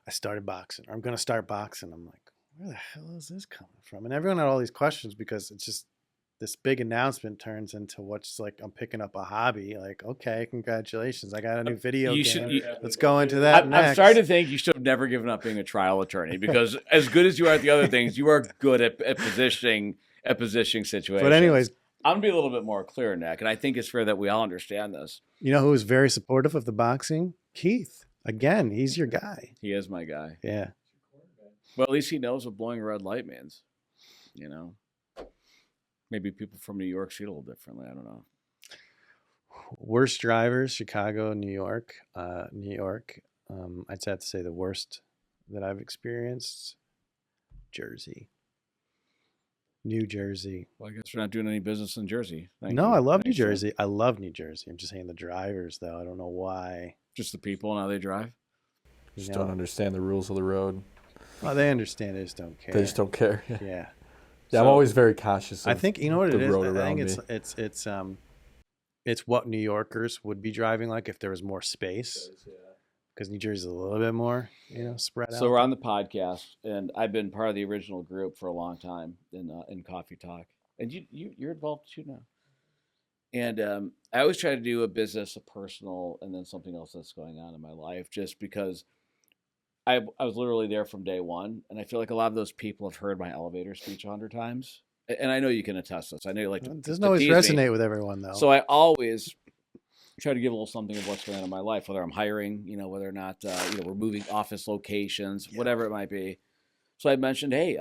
I started boxing. I'm going to start boxing. I'm like, where the hell is this coming from? And everyone had all these questions because it's just this big announcement turns into what's like I'm picking up a hobby. Like, okay, congratulations, I got a new video game. Let's go into that next. I'm starting to think you should have never given up being a trial attorney because as good as you are at the other things, you are good at positioning situations. But anyways, I'm gonna be a little bit more clear, Nick, and I think it's fair that we all understand this. You know who was very supportive of the boxing? Keith. Again, he's your guy. He is my guy. Yeah. Well, at least he knows what blowing a red light means. Maybe people from New York see it a little differently. I don't know. Worst drivers, Chicago, New York. New York, I'd have to say the worst that I've experienced, Jersey. New Jersey. Well, I guess we're not doing any business in Jersey. I love New Jersey. I love New Jersey. I'm just saying the drivers, though. I don't know why. Just the people and how they drive? Just don't understand the rules of the road. Well, they understand. They just don't care. They just don't care. Yeah. Yeah, I'm always very cautious. I think you know what it is. I think me. it's what New Yorkers would be driving like if there was more space. Because New Jersey's a little bit more, spread out. So we're on the podcast, and I've been part of the original group for a long time in Coffee Talk, and you're involved too now. And I always try to do a business, a personal, and then something else that's going on in my life, just because I was literally there from day one, and I feel like a lot of those people have heard my elevator speech 100 times, and I know you can attest to this. I know you like It to doesn't always tease me. resonate with everyone, though. So I always try to give a little something of what's going on in my life, whether I'm hiring, whether or not we're moving office locations, whatever it might be. So I mentioned, hey,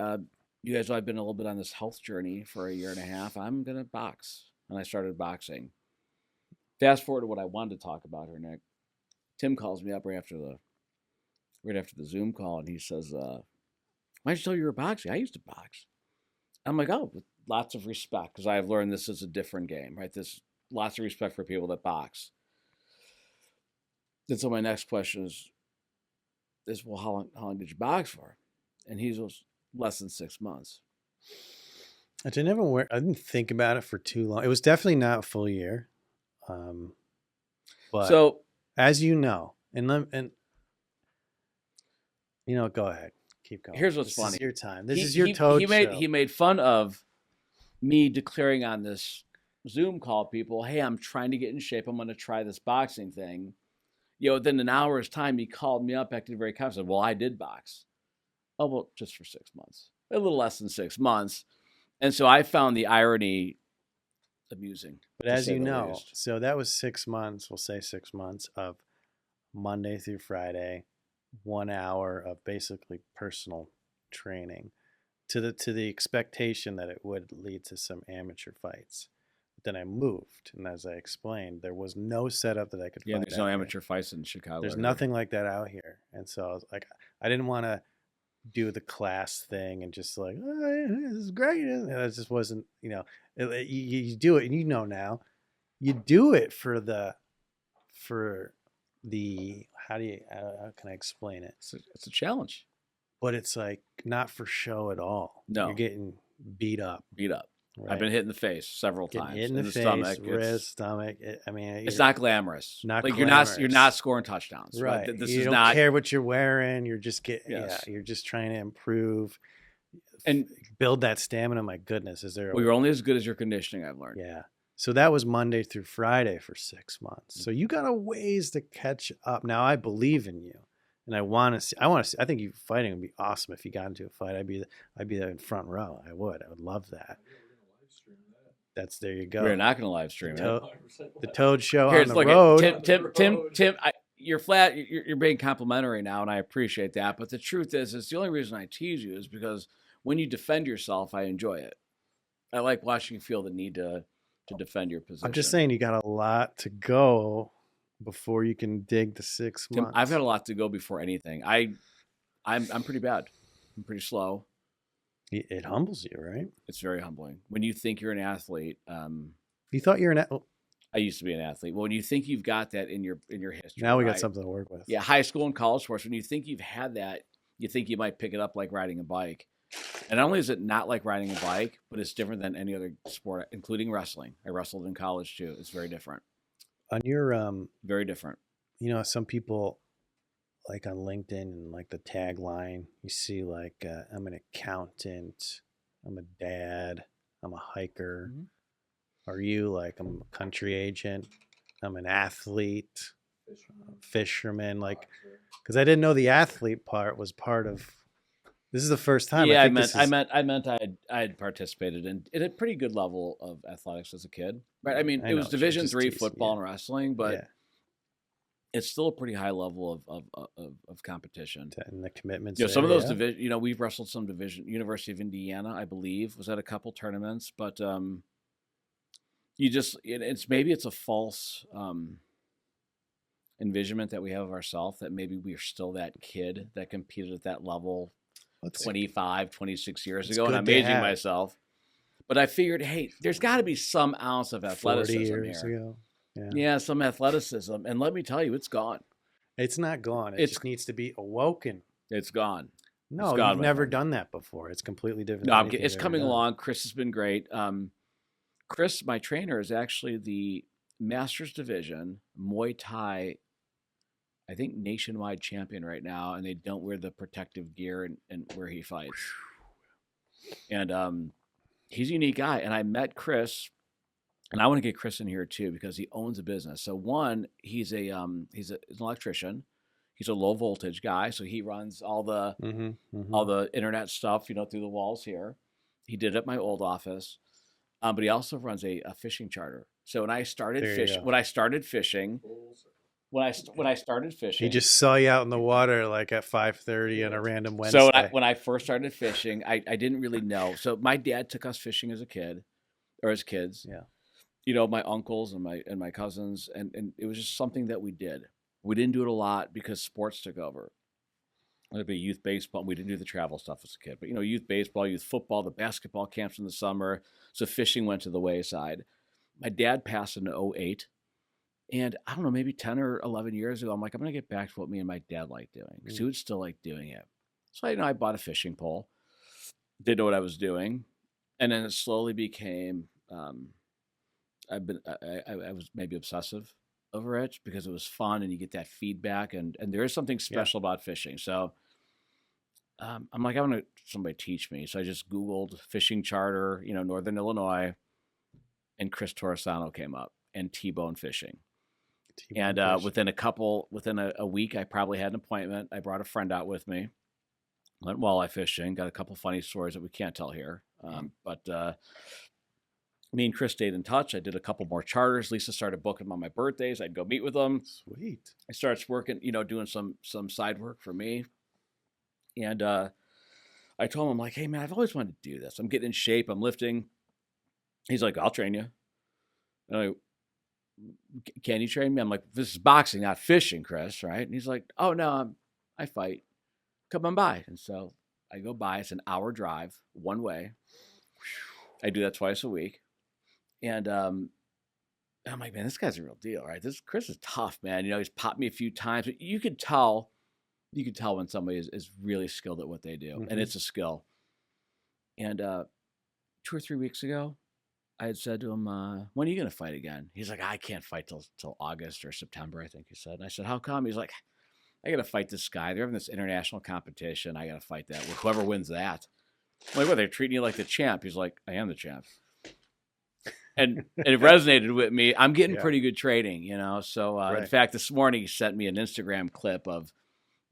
you guys know I've been a little bit on this health journey for a year and a half. I'm gonna box, and I started boxing. Fast forward to what I wanted to talk about here, Nick. Tim calls me up right after the Zoom call, and he says, "Why did you tell you were boxing? I used to box." I'm like, "Oh, with lots of respect, because I've learned this is a different game, right? This lots of respect for people that box." And so my next question is, well, how long did you box for? And he was less than 6 months. I didn't think about it for too long. It was definitely not a full year. But So as you know, and go ahead, keep going. Here's what's This funny. is your time. This he- is your he- Toad he made show. he made fun of me declaring on this Zoom call, people, hey, I'm trying to get in shape. I'm going to try this boxing thing. Within an hour's time, he called me up, acted very confident. Well, I did box. Oh, well, just for 6 months, a little less than 6 months. And so I found the irony amusing. But to as say you the know, least. so that was 6 months. We'll say 6 months of Monday through Friday, 1 hour of basically personal training, to the expectation that it would lead to some amateur fights. But then I moved, and as I explained, there was no setup that I could Yeah, find. there's no out here. amateur fights in Chicago. There's I heard. nothing like that out here, and so I was like, I didn't want to do the class thing and just like, oh, this is great, and it just wasn't. You do it, and now, you do it for the how can I explain it? It's a challenge. But it's like not for show at all. No. You're getting beat up. Beat up. Right? I've been hit in the face several Getting times. hit in the face, stomach. wrist, stomach. It's not glamorous. Not like glamorous. you're not scoring touchdowns. Right. This you is don't not care what you're wearing. You're just Yes. you're just trying to improve and build that stamina. My goodness, is there? well, you're only as good as your conditioning. I've learned. Yeah. So that was Monday through Friday for 6 months. So you got a ways to catch up. Now I believe in you, and I want to see. I think you fighting would be awesome if you got into a fight. I'd be there in front row. I would love that. There you go. We're not going to live stream it. The Toad Show Here's on the look road. at Tim. You're flat. You're being complimentary now, and I appreciate that. But the truth is the only reason I tease you is because when you defend yourself, I enjoy it. I like watching you feel the need to defend your position. I'm just saying you got a lot to go before you can dig the 6 Tim, months. I've got a lot to go before anything. I'm pretty bad. I'm pretty slow. It humbles you, right? It's very humbling when you think you're an athlete. You thought you're I used to be an athlete. Well, when you think you've got that in your history, now we got right? something to work with. Yeah, high school and college sports. When you think you've had that, you think you might pick it up like riding a bike. And not only is it not like riding a bike, but it's different than any other sport, including wrestling. I wrestled in college too. It's very different. On your Very different. some people like on LinkedIn and like the tagline, you see like I'm an accountant, I'm a dad, I'm a hiker. Mhm. Are you like I'm a country agent, I'm an athlete, fisherman, like because I didn't know the athlete part was part of. This is the first time. Yeah, I meant I had participated in a pretty good level of athletics as a kid. Right. I mean, I it was know, Division just III teasing, football yeah. and wrestling, but yeah, it's still a pretty high level of competition. and the commitments. Some of there, those yeah. division. We've wrestled some division. University of Indiana, I believe, was at a couple tournaments, but it's a false envisionment that we have of ourselves that maybe we're still that kid that competed at that level Let's- 25, 26 years It's ago, and good I'm to aging have. myself. But I figured, hey, there's got to be some ounce of 40 athleticism years here. ago. Yeah. Yeah, some athleticism, and let me tell you, it's gone. It's not gone. It It's- just needs to be awoken. It's gone. No, gone, you've my never friend. done that before. It's completely different. No, than I'm anything it's you've ever coming done. along. Chris has been great. Chris, my trainer, is actually the Masters Division Muay Thai, I think, nationwide champion right now, and they don't wear the protective gear and where he fights. And he's a unique guy. And I met Chris and I want to get Chris in here too because he owns a business. So one, he's an electrician. He's a low voltage guy, so he runs all the internet stuff, through the walls here. He did it at my old office, but he also runs a fishing charter. So when I started fishing, He just saw you out in the water like at 5:30 on a random Wednesday. So when I first started fishing, I didn't really know. So my dad took us fishing as kids. Yeah. My uncles and my cousins, and it was just something that we did. We didn't do it a lot because sports took over. It'd be youth baseball. We didn't do the travel stuff as a kid, but youth baseball, youth football, the basketball camps in the summer. So fishing went to the wayside. My dad passed in 2008. And I don't know, maybe 10 or 11 years ago, I'm like, I'm going to get back to what me and my dad liked doing because he would still like doing it. So, I bought a fishing pole, didn't know what I was doing. And then it slowly became, I was maybe obsessive over it because it was fun and you get that feedback. And there is something special about fishing. So I'm like, I want somebody teach me. So I just Googled fishing charter, Northern Illinois, and Chris Torresano came up and T-Bone Fishing. And within a week, I probably had an appointment. I brought a friend out with me, went walleye fishing, got a couple funny stories that we can't tell here. But me and Chris stayed in touch. I did a couple more charters. Lisa started booking them on my birthdays. I'd go meet with them. Sweet. I started working, doing some side work for me. And I told him, I'm like, hey, man, I've always wanted to do this. I'm getting in shape. I'm lifting. He's like, I'll train you. And I'm like, can you train me? I'm like, this is boxing, not fishing, Chris, right? And he's like, oh, no, I fight. Come on by. And so I go by. It's an hour drive, one way. I do that twice a week. And I'm like, man, this guy's a real deal, right? Chris is tough, man. He's popped me a few times. But you could tell when somebody is really skilled at what they do. And it's a skill. And 2 or 3 weeks ago, I had said to him, when are you going to fight again? He's like, I can't fight till August or September, I think he said. And I said, how come? He's like, I got to fight this guy. They're having this international competition. I got to fight that. Whoever wins that. I'm like, what, they're treating you like the champ? He's like, I am the champ. And it resonated with me. I'm getting pretty good training, So in fact, this morning he sent me an Instagram clip of,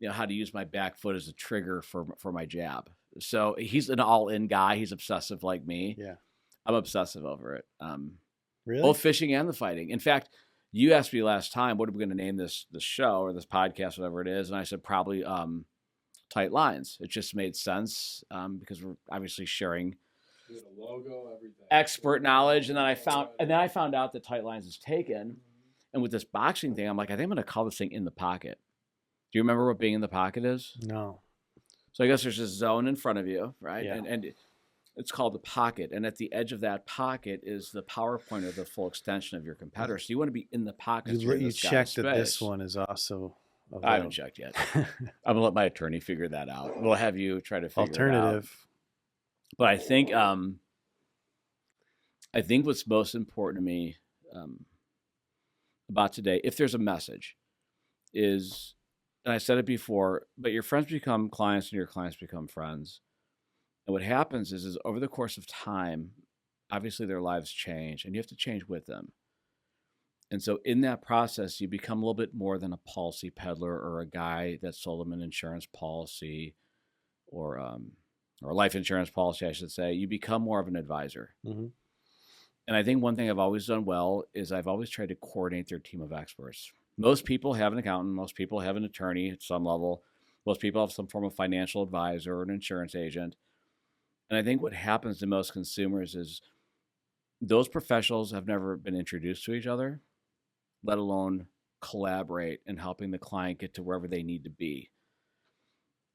how to use my back foot as a trigger for my jab. So he's an all-in guy. He's obsessive like me. Yeah. I'm obsessive over it. Really? Both fishing and the fighting. In fact, you asked me last time, what are we going to name this show or this podcast, whatever it is? And I said, probably Tight Lines. It just made sense because we're obviously sharing a logo, everything. Expert knowledge. And then I found out that Tight Lines is taken. And with this boxing thing, I'm like, I think I'm going to call this thing In the Pocket. Do you remember what being in the pocket is? No. So I guess there's this zone in front of you, right? Yeah. And it's called the pocket. And at the edge of that pocket is the power point or the full extension of your competitor. So you want to be in the pocket. You checked that this one is also available. I haven't checked yet. I'm going to let my attorney figure that out. We'll have you try to figure it out. Alternative. But I think what's most important to me about today, if there's a message, is, and I said it before, but your friends become clients and your clients become friends. And what happens is over the course of time, obviously their lives change and you have to change with them. And so in that process, you become a little bit more than a policy peddler or a guy that sold them an insurance policy or a life insurance policy, I should say. You become more of an advisor. Mm-hmm. And I think one thing I've always done well is I've always tried to coordinate their team of experts. Most people have an accountant. Most people have an attorney at some level. Most people have some form of financial advisor or an insurance agent. And I think what happens to most consumers is those professionals have never been introduced to each other, let alone collaborate in helping the client get to wherever they need to be.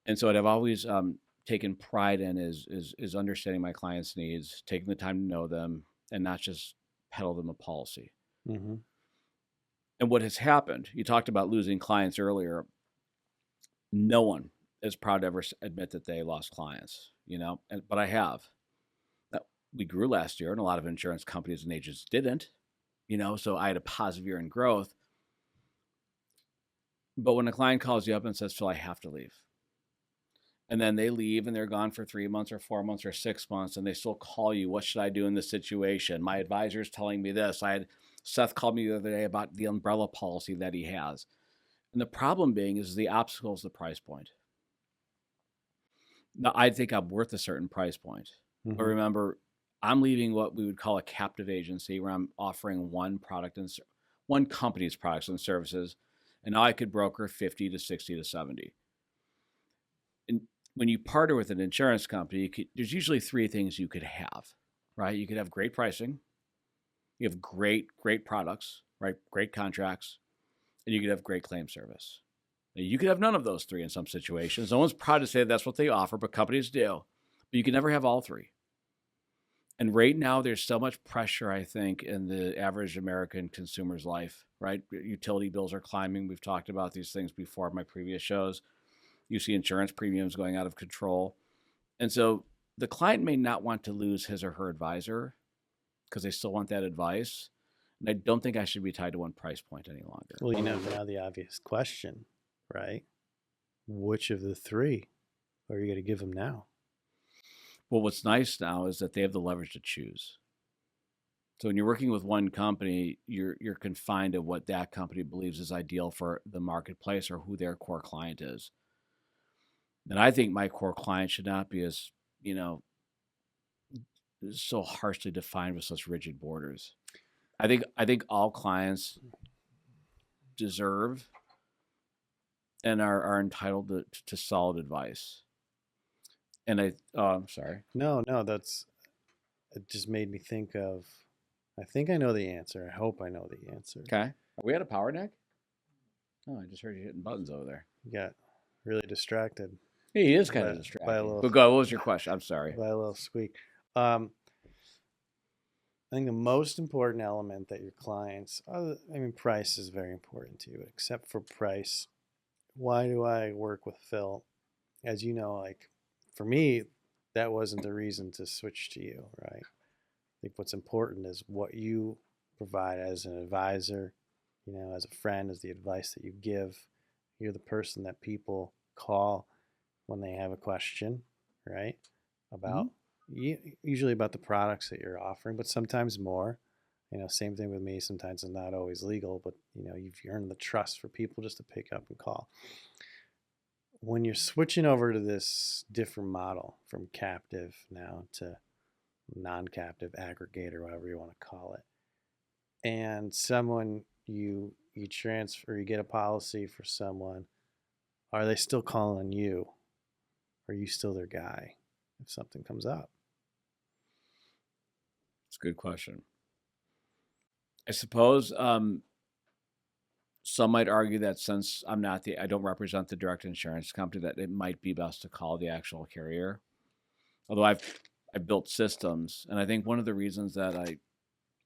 And so what I've always taken pride in is understanding my clients' needs, taking the time to know them, and not just peddle them a policy. Mm-hmm. And what has happened, you talked about losing clients earlier. No one is proud to ever admit that they lost clients, but I have. We grew last year, and a lot of insurance companies and agents didn't, so I had a positive year in growth. But when a client calls you up and says, Phil, I have to leave. And then they leave and they're gone for 3 months or 4 months or 6 months, and they still call you. What should I do in this situation? My advisor is telling me this. Seth called me the other day about the umbrella policy that he has. And the problem being is the obstacle is the price point. Now, I think I'm worth a certain price point. But remember, I'm leaving what we would call a captive agency where I'm offering one company's products and services, and now I could broker 50 to 60 to 70. And when you partner with an insurance company, there's usually three things you could have, right? You could have great pricing, you have great products, right? Great contracts, and you could have great claim service. Now, you could have none of those three in some situations. No one's proud to say that's what they offer, but companies do. But you can never have all three. And right now, there's so much pressure, I think, in the average American consumer's life, right? Utility bills are climbing. We've talked about these things before in my previous shows. You see insurance premiums going out of control. And so the client may not want to lose his or her advisor because they still want that advice. And I don't think I should be tied to one price point any longer. Well, now the obvious question, right? Which of the three are you going to give them now? Well, what's nice now is that they have the leverage to choose. So when you're working with one company, you're confined to what that company believes is ideal for the marketplace or who their core client is. And I think my core client should not be as, so harshly defined with such rigid borders. I think all clients deserve and are entitled to solid advice. And I'm sorry. No, it just made me think of, I think I know the answer. I hope I know the answer. Okay. Are we at a power deck? Oh, I just heard you hitting buttons over there. You got really distracted. He is kind of distracted. But go, what was your question? I'm sorry. By a little squeak. I think the most important element that your clients, price is very important to you, except for price. Why do I work with Phil? As you know, like for me, that wasn't the reason to switch to you, right? I think what's important is what you provide as an advisor, as a friend, as the advice that you give. You're the person that people call when they have a question, right? About usually about the products that you're offering, but sometimes more. Same thing with me. Sometimes it's not always legal, but you've earned the trust for people just to pick up and call. When you're switching over to this different model from captive now to non-captive aggregator, whatever you want to call it, and someone you transfer, you get a policy for someone, are they still calling you? Are you still their guy if something comes up? It's a good question. I suppose some might argue that since I don't represent the direct insurance company, that it might be best to call the actual carrier. Although I've built systems, and I think one of the reasons that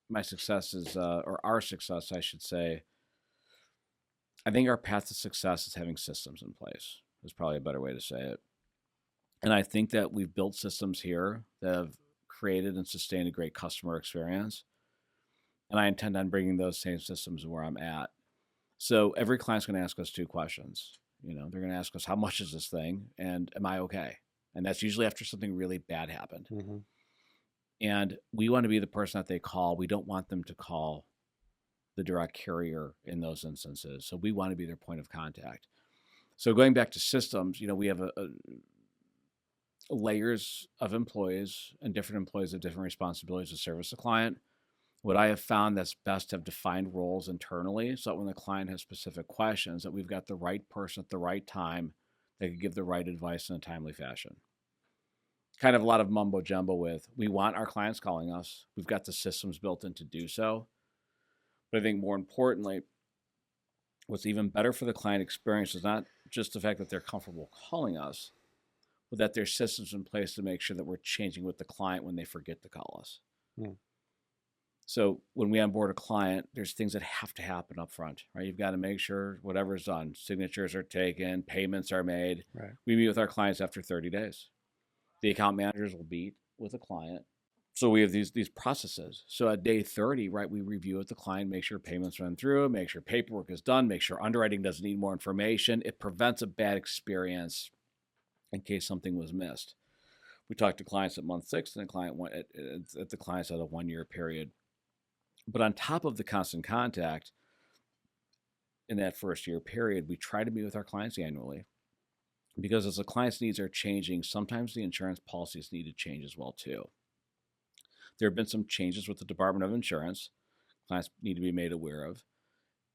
my success is, or our success, I should say, I think our path to success is having systems in place. Is probably a better way to say it. And I think that we've built systems here that have created and sustained a great customer experience. And I intend on bringing those same systems where I'm at. So every client's going to ask us two questions. They're going to ask us, how much is this thing? And am I okay? And that's usually after something really bad happened. Mm-hmm. And we want to be the person that they call. We don't want them to call the direct carrier in those instances. So we want to be their point of contact. So going back to systems, we have layers of employees, and different employees have different responsibilities to service the client. What I have found that's best to have defined roles internally, so that when the client has specific questions, that we've got the right person at the right time that can give the right advice in a timely fashion. Kind of a lot of mumbo jumbo with, we want our clients calling us. We've got the systems built in to do so. But I think more importantly, what's even better for the client experience is not just the fact that they're comfortable calling us, but that there's systems in place to make sure that we're changing with the client when they forget to call us. So when we onboard a client, there's things that have to happen up front, right? You've got to make sure whatever's done, signatures are taken, payments are made. Right. We meet with our clients after 30 days. The account managers will meet with a client. So we have these processes. So at day 30, right, we review with the client, make sure payments run through, make sure paperwork is done, make sure underwriting doesn't need more information. It prevents a bad experience in case something was missed. We talked to clients at month 6 and the client went at the clients at a 1-year period. But on top of the constant contact in that first year period, we try to meet with our clients annually, because as the client's needs are changing, sometimes the insurance policies need to change as well too. There have been some changes with the Department of Insurance. Clients need to be made aware of.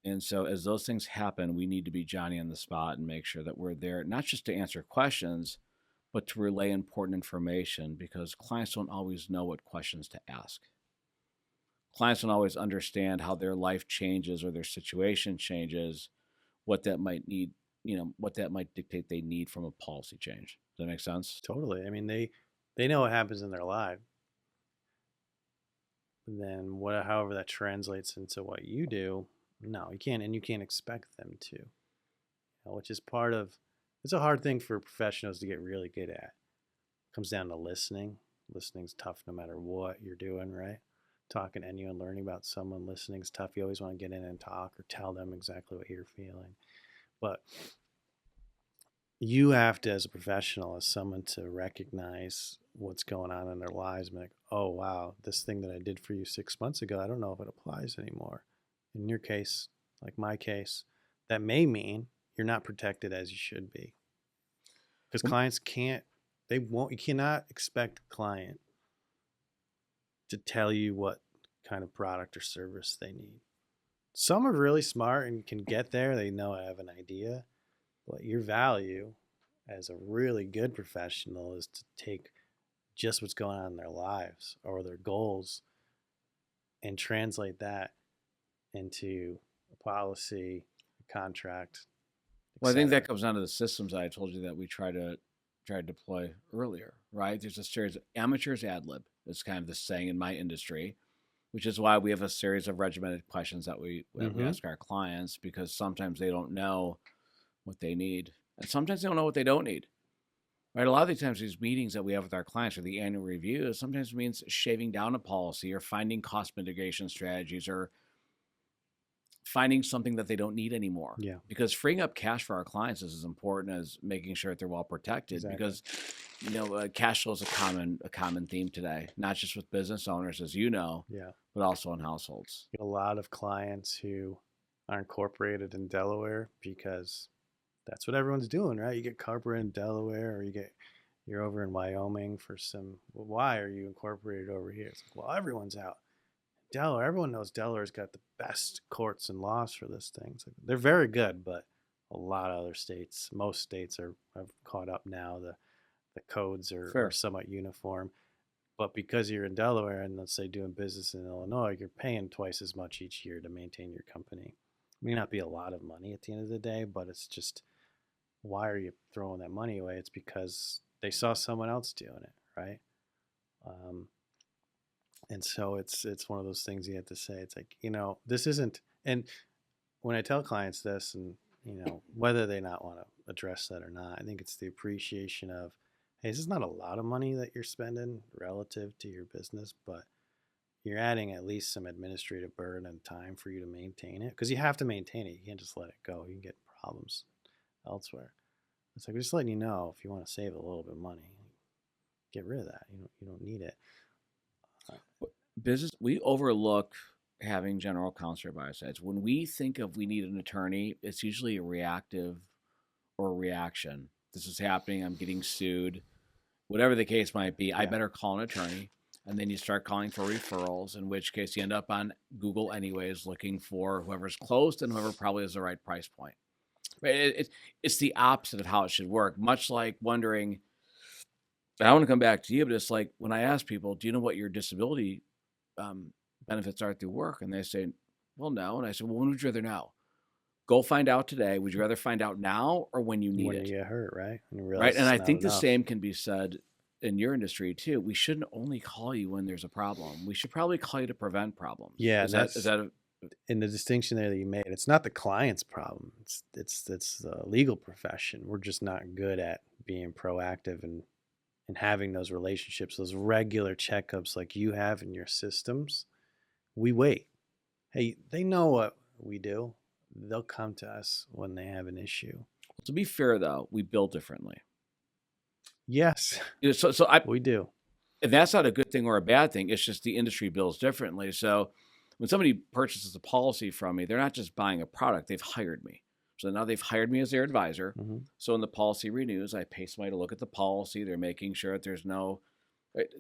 And so as those things happen, we need to be Johnny on the spot and make sure that we're there, not just to answer questions, but to relay important information, because clients don't always know what questions to ask. Clients don't always understand how their life changes or their situation changes, what that might need, what that might dictate they need from a policy change. Does that make sense? Totally. I mean, they know what happens in their life. Then however that translates into what you do, no, you can't, and you can't expect them to. Which is part of. It's a hard thing for professionals to get really good at. It comes down to listening. Listening's tough no matter what you're doing, right? Talking to anyone, learning about someone, listening's tough. You always want to get in and talk or tell them exactly what you're feeling. But you have to, as a professional, as someone, to recognize what's going on in their lives and be like, oh, wow, this thing that I did for you 6 months ago, I don't know if it applies anymore. In your case, like my case, that may mean you're not protected as you should be. Because clients you cannot expect a client to tell you what kind of product or service they need. Some are really smart and can get there. They know, I have an idea. But your value as a really good professional is to take just what's going on in their lives or their goals and translate that into a policy, a contract. Well, I think that comes down to the systems that I told you that we try to deploy earlier, right? There's a series of amateurs ad lib. It's kind of the saying in my industry, which is why we have a series of regimented questions that we ask our clients, because sometimes they don't know what they need, and sometimes they don't know what they don't need. Right? A lot of the times, these meetings that we have with our clients or the annual reviews sometimes means shaving down a policy or finding cost mitigation strategies or finding something that they don't need anymore. Yeah. Because freeing up cash for our clients is as important as making sure that they're well protected. Exactly. Because cash flow is a common theme today, not just with business owners, as you know, Yeah. but also in households. A lot of clients who are incorporated in Delaware because that's what everyone's doing, right? You get incorporated in Delaware, or you're over in Wyoming for some. Well, why are you incorporated over here? It's like, well, everyone's out. Delaware, everyone knows Delaware's got the best courts and laws for this thing. It's like, they're very good, but a lot of other states, most states have caught up now. The codes are somewhat uniform. But because you're in Delaware and, let's say, doing business in Illinois, you're paying twice as much each year to maintain your company. It may not be a lot of money at the end of the day, but it's just, why are you throwing that money away? It's because they saw someone else doing it, right? And so it's one of those things you have to say. It's like, this isn't. And when I tell clients this, and whether they not want to address that or not, I think it's the appreciation of, hey, this is not a lot of money that you're spending relative to your business, but you're adding at least some administrative burden and time for you to maintain it, because you have to maintain it. You can't just let it go. You can get problems elsewhere. It's like, we're just letting you know, if you want to save a little bit of money, get rid of that. You don't need it. Business, we overlook having general counsel by our sides. When we think of we need an attorney, it's usually a reactive or a reaction. This is happening. I'm getting sued. Whatever the case might be, I better call an attorney. And then you start calling for referrals, in which case you end up on Google anyways, looking for whoever's closed and whoever probably has the right price point. Right? It's the opposite of how it should work. Much like wondering, I want to come back to you, but it's like when I ask people, do you know what your disability benefits are through work? And they say, well, no. And I said, well, when would you rather know? Go find out today. Would you rather find out now or when you need it? When you get hurt, right? Right. And I think the same can be said in your industry too. We shouldn't only call you when there's a problem. We should probably call you to prevent problems. Yeah. Is that in the distinction there that you made? It's not the client's problem. It's the legal profession. We're just not good at being proactive and having those relationships, those regular checkups like you have in your systems. We wait. Hey, they know what we do. They'll come to us when they have an issue. To be fair, though, we bill differently. Yes, So we do. and that's not a good thing or a bad thing. It's just the industry bills differently. So when somebody purchases a policy from me, they're not just buying a product, they've hired me. So now they've hired me as their advisor. Hmm. So when the policy renews, I pay somebody to look at the policy. They're making sure that there's no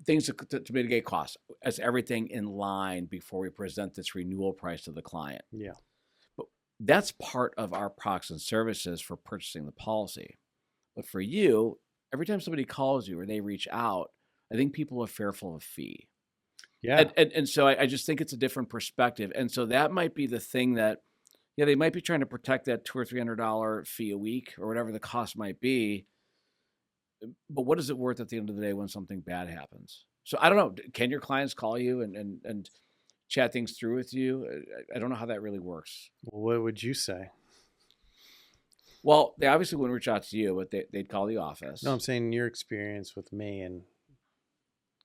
things to mitigate costs. As everything in line before we present this renewal price to the client. Yeah. But that's part of our products and services for purchasing the policy. But for you, every time somebody calls you or they reach out, I think people are fearful of fee. Yeah. And so I just think it's a different perspective. And so that might be the thing that, yeah, they might be trying to protect that $200 or $300 fee a week or whatever the cost might be. But what is it worth at the end of the day when something bad happens? So I don't know. Can your clients call you and chat things through with you? I don't know how that really works. What would you say? Well, they obviously wouldn't reach out to you, but they'd call the office. No, I'm saying your experience with me and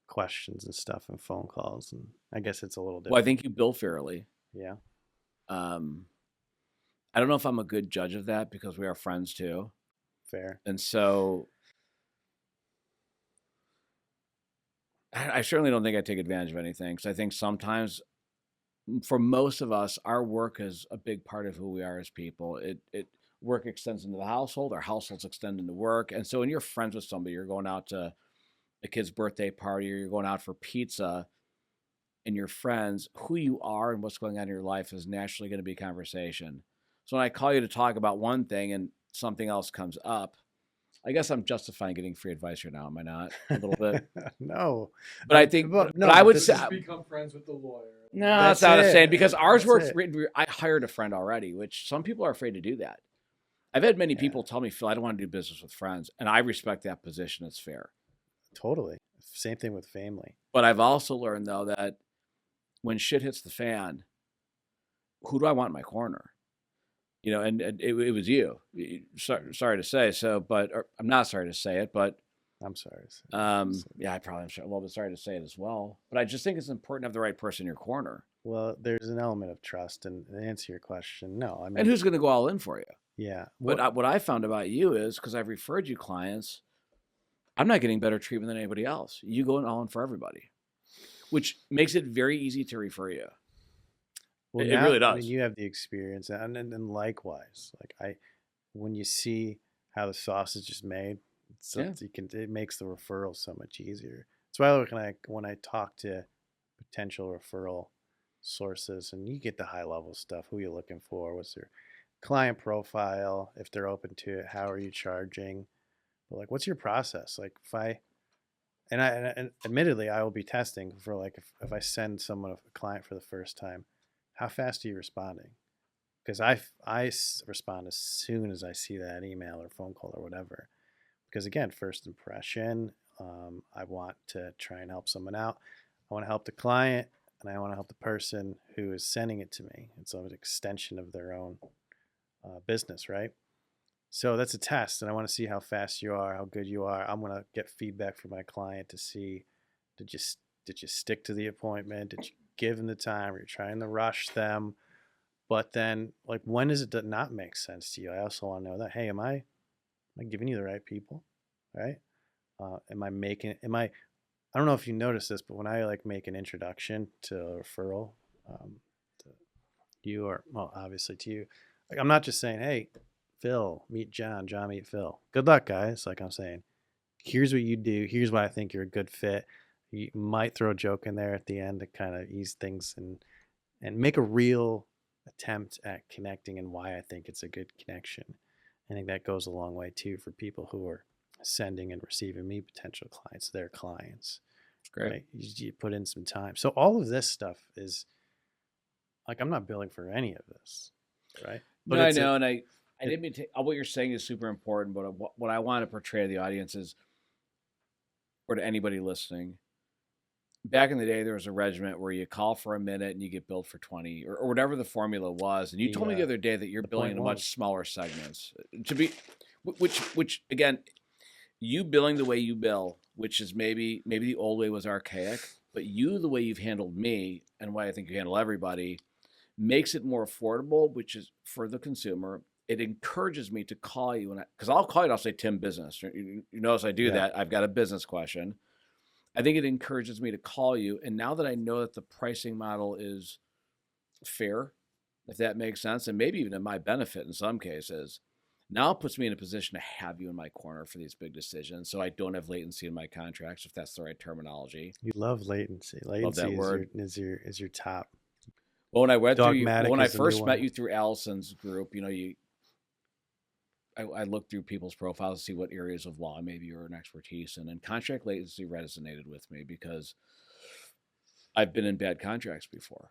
questions and stuff and phone calls, and I guess it's a little different. Well, I think you bill fairly. Yeah. I don't know if I'm a good judge of that because we are friends too. Fair. And so I certainly don't think I take advantage of anything because I think sometimes for most of us, our work is a big part of who we are as people. It work extends into the household, our households extend into work. And so when you're friends with somebody, you're going out to a kid's birthday party or you're going out for pizza and your friends, who you are and what's going on in your life is naturally going to be conversation. So when I call you to talk about one thing and something else comes up, I guess I'm justifying getting free advice right now, am I not? A little bit. No. But I think, But but I would say, become friends with the lawyer. no, That's that's not the it. same because ours That's works. I hired a friend already, which some people are afraid to do that. I've had many people tell me, Phil, I don't want to do business with friends. And I respect that position. It's fair. Totally. Same thing with family. But I've also learned, though, that when shit hits the fan, who do I want in my corner? You know, and it was you. Sorry to say so, but I'm not sorry to say it, but I'm sorry. to say. yeah, I probably am a little bit sorry to say it as well. But I just think it's important to have the right person in your corner. Well, there's an element of trust, and to answer your question, no. I mean, And who's going to go all in for you? yeah. But what I found about you is because I've referred you clients, I'm not getting better treatment than anybody else. You go all in for everybody, which makes it very easy to refer you. Well, It really I does. mean, you have the experience, and likewise, like when you see how the sausage is made, Yeah. it makes the referral so much easier. That's why when I talk to potential referral sources, and you get the high level stuff, who you're looking for, what's their client profile, if they're open to it, how are you charging, but like, what's your process? Like, if I and admittedly, I will be testing for like if I send someone a client for the first time, how fast are you responding? Because respond as soon as I see that email or phone call or whatever. Because again, first impression, I want to try and help someone out. I want to help the client, and I want to help the person who is sending it to me. It's an extension of their own business, right? So that's a test, and I want to see how fast you are, how good you are. I'm going to get feedback from my client to see did you stick to the appointment? Did you give them the time? Are you trying to rush them? But then, like, when does it not make sense to you? I also want to know that, hey, am I giving you the right people, right? I don't know if you noticed this, but when I like make an introduction to a referral, to you or, well, obviously to you, like, I'm not just saying, hey, Phil, meet John, John, meet Phil. Good luck, guys. Like I'm saying, here's what you do. Here's why I think you're a good fit. You might throw a joke in there at the end to kind of ease things and make a real attempt at connecting and why I think it's a good connection. I think that goes a long way too for people who are sending and receiving me potential clients, their clients. Great. Right? You put in some time. So all of this stuff is like, I'm not billing for any of this, right? But No, I it's know, and I didn't mean to. What you're saying is super important, but what I want to portray to the audience is, or to anybody listening, back in the day, there was a regiment where you call for a minute and you get billed for 20 or whatever the formula was. And you told me the other day that you're billing in much smaller segments which again, you billing the way you bill, which is maybe the old way was archaic, but the way you've handled me and why I think you handle everybody makes it more affordable, which is for the consumer. it encourages me to call you because I'll call you and I'll say, Tim, business. You notice I do Yeah. that. I've got a business question. I think it encourages me to call you. And now that I know that the pricing model is fair, if that makes sense, and maybe even in my benefit in some cases, now it puts me in a position to have you in my corner for these big decisions. So I don't have latency in my contracts, if that's the right terminology. You love latency. Love that Latency word. is your top. Well, when I went through Dogmatic when I is the new first met one. you through Allison's group, I looked through people's profiles to see what areas of law maybe you're an expertise in, and contract latency resonated with me because I've been in bad contracts before,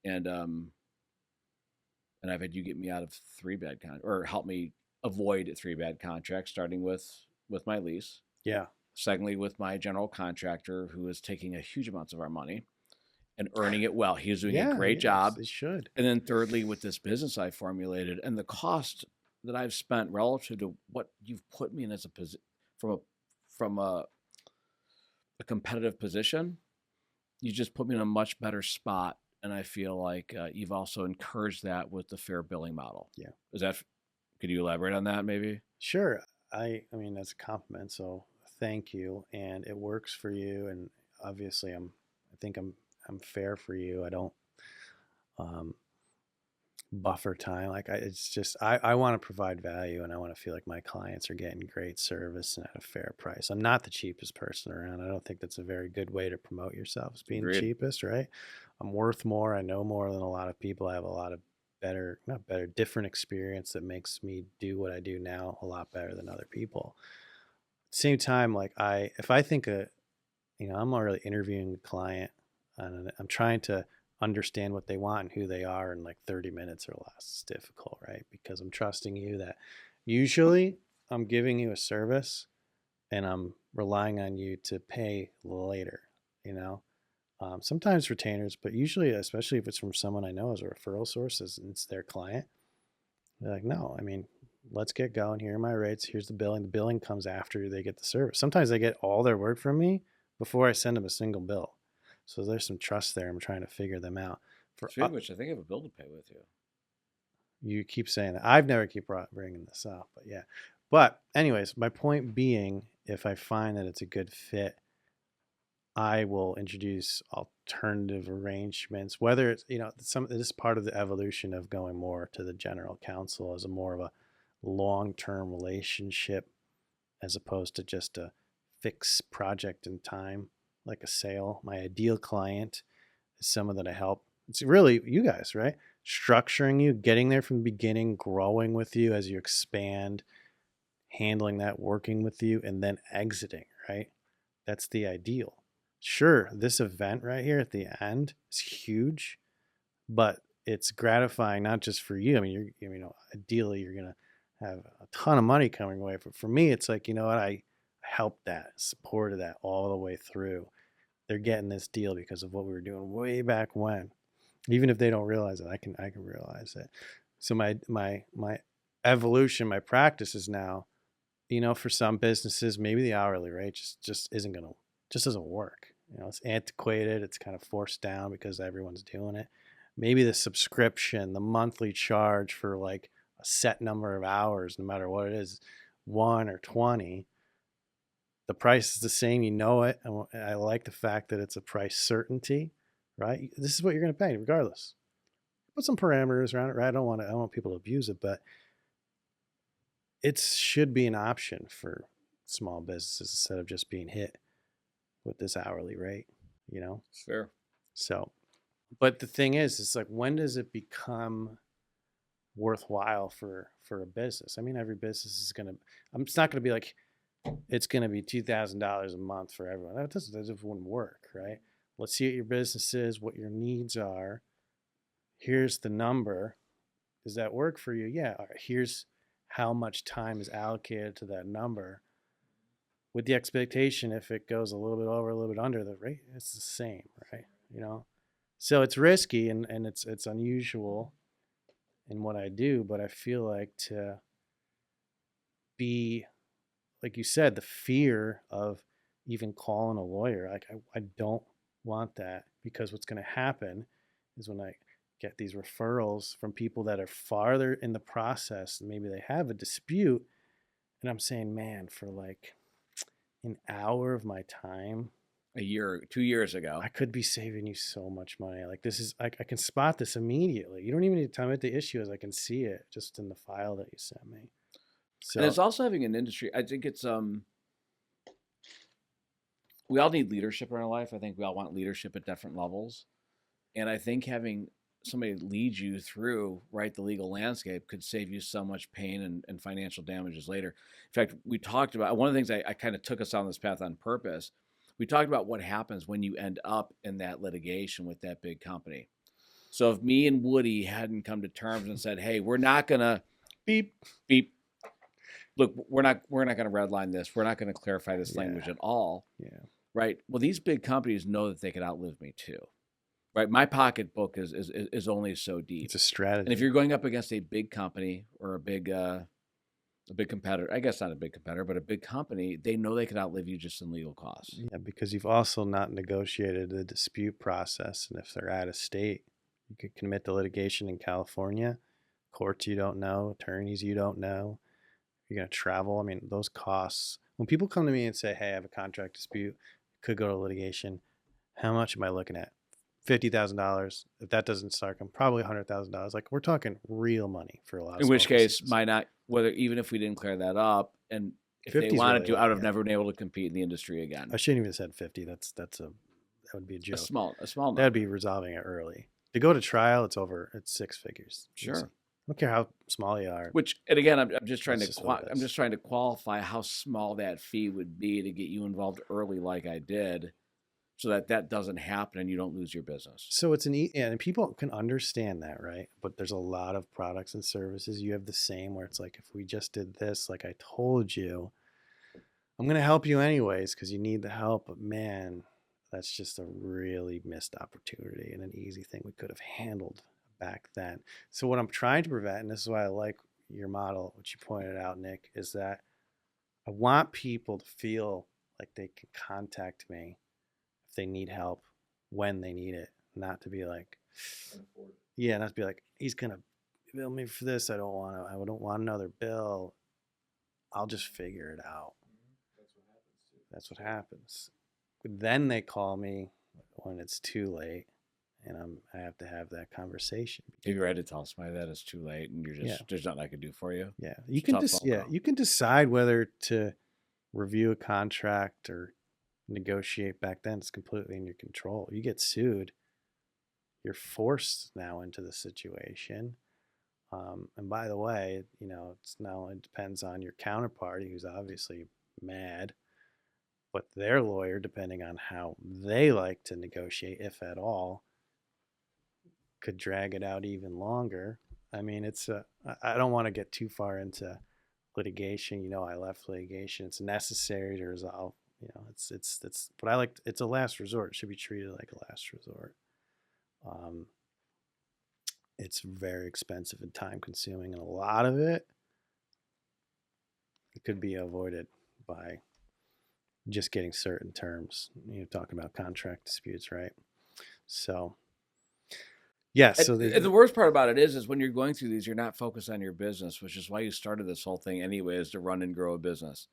and I've had you get me out of 3 bad or help me avoid 3 bad contracts, starting with my lease. Yeah. Secondly, with my general contractor who is taking a huge amounts of our money and earning it well. He was doing a great job. It should. And then thirdly, with this business I formulated and the cost that I've spent relative to what you've put me in as from a competitive position, you just put me in a much better spot. And I feel like you've also encouraged that with the fair billing model. Yeah. Could you elaborate on that maybe? Sure. I mean, that's a compliment. So thank you. And it works for you. And obviously I think I'm fair for you. I don't, buffer time. It's just, I want to provide value and I want to feel like my clients are getting great service and at a fair price. I'm not the cheapest person around. I don't think that's a very good way to promote yourself as being Agreed. the cheapest, right? I'm worth more. I know more than a lot of people. I have a lot of different experience that makes me do what I do now a lot better than other people. At the same time, if I think I'm not really interviewing a client and I'm trying to understand what they want and who they are in like 30 minutes or less. It's difficult, right? Because I'm trusting you that usually I'm giving you a service and I'm relying on you to pay later, sometimes retainers, but usually, especially if it's from someone I know as a referral source and it's their client, they're like, no, I mean, let's get going. Here are my rates. Here's the billing. The billing comes after they get the service. Sometimes they get all their work from me before I send them a single bill. So there's some trust there. I'm trying to figure them out. Speaking of which, I think I have a bill to pay with you. You keep saying that. I've never keep bringing this up, but yeah. But anyways, my point being, if I find that it's a good fit, I will introduce alternative arrangements, whether it's, this is part of the evolution of going more to the general counsel as a more of a long-term relationship as opposed to just a fixed project in time, like a sale. My ideal client is someone that I help. It's really you guys, right? Structuring you, getting there from the beginning, growing with you as you expand, handling that, working with you, and then exiting, right? That's the ideal. Sure, this event right here at the end is huge, but it's gratifying not just for you. I mean, ideally you're going to have a ton of money coming away. But for me, it's like, I helped that, supported that all the way through. They're getting this deal because of what we were doing way back when. Even if they don't realize it, I can realize it. So my evolution, my practice is now, for some businesses, maybe the hourly rate just doesn't work. It's antiquated. It's kind of forced down because everyone's doing it. Maybe the subscription, the monthly charge for like a set number of hours, no matter what it is, 1 or 20, the price is the same. It. And I like the fact that it's a price certainty, right? This is what you're going to pay regardless. Put some parameters around it, right? I don't want people to abuse it, but it should be an option for small businesses instead of just being hit with this hourly rate, It's fair. So, but the thing is, it's like, when does it become worthwhile for a business? I mean, every business is it's not going to be like, it's going to be $2,000 a month for everyone. That wouldn't work, right? Let's see what your business is, what your needs are. Here's the number. Does that work for you? Yeah. All right, here's how much time is allocated to that number, with the expectation if it goes a little bit over, a little bit under, the rate, it's the same, right? So it's risky and it's unusual in what I do, but I feel like to be, like you said, the fear of even calling a lawyer, like I don't want that, because what's going to happen is when I get these referrals from people that are farther in the process and maybe they have a dispute. And I'm saying, man, for like an hour of my time, A year, 2 years ago. I could be saving you so much money. Like this is, I can spot this immediately. You don't even need to tell me what the issue is. I can see it just in the file that you sent me. So And it's also having an industry. I think it's we all need leadership in our life. I think we all want leadership at different levels. And I think having somebody lead you through, right, the legal landscape could save you so much pain and financial damages later. In fact, we talked about one of the things I kind of took us on this path on purpose. We talked about what happens when you end up in that litigation with that big company. So if me and Woody hadn't come to terms and said, hey, we're not going to beep. Look, we're not going to redline this. We're not going to clarify this Yeah. language at all. Yeah. Right. Well, these big companies know that they could outlive me too. Right. My pocketbook is only so deep. It's a strategy. And if you're going up against a big company or a big competitor, I guess not a big competitor, but a big company, they know they could outlive you just in legal costs. Yeah, because you've also not negotiated the dispute process. And if they're out of state, you could commit to litigation in California, courts you don't know, attorneys you don't know. You're going to travel. I mean, those costs. When people come to me and say, hey, I have a contract dispute, could go to litigation, how much am I looking at? $50,000. If that doesn't start, I'm probably $100,000. Like we're talking real money for a lot of In which small case, businesses. even if we didn't clear that up, and if they 50 is wanted really to, I would have yeah. never been able to compete in the industry again. I shouldn't even have said 50. That would be a A joke. small number. That'd be resolving it early. To go to trial, it's six figures. Sure. Easy. I don't care how small you are. Which, and again, I'm just trying That's to just what it I'm is. just trying to qualify how small that fee would be to get you involved early, like I did, so that doesn't happen and you don't lose your business. So it's and people can understand that, right? But there's a lot of products and services. You have the same where it's like, if we just did this, like I told you, I'm going to help you anyways because you need the help. But man, that's just a really missed opportunity and an easy thing we could have handled back then. So what I'm trying to prevent, and this is why I like your model, which you pointed out, Nick, is that I want people to feel like they can contact me if they need help when they need it, not to be like, yeah, not to be like, he's gonna bill me for this. I don't want another bill. I'll just figure it out. That's what happens. Then they call me when it's too late, and I have to have that conversation. If you're ready to tell somebody that it's too late and there's nothing I can do for you. Yeah, It's a tough phone call. you can decide whether to review a contract or negotiate back then. It's completely in your control. You get sued, you're forced now into the situation. And by the way, it's not only depends on your counterparty, who's obviously mad, but their lawyer, depending on how they like to negotiate, if at all, could drag it out even longer. I mean, I don't want to get too far into litigation. I left litigation. It's necessary to resolve. But it's a last resort. It should be treated like a last resort. It's very expensive and time consuming, and a lot of it could be avoided by just getting certain terms. You're talking about contract disputes, right? So, yeah. So And the worst part about it is when you're going through these, you're not focused on your business, which is why you started this whole thing anyway, is to run and grow a business.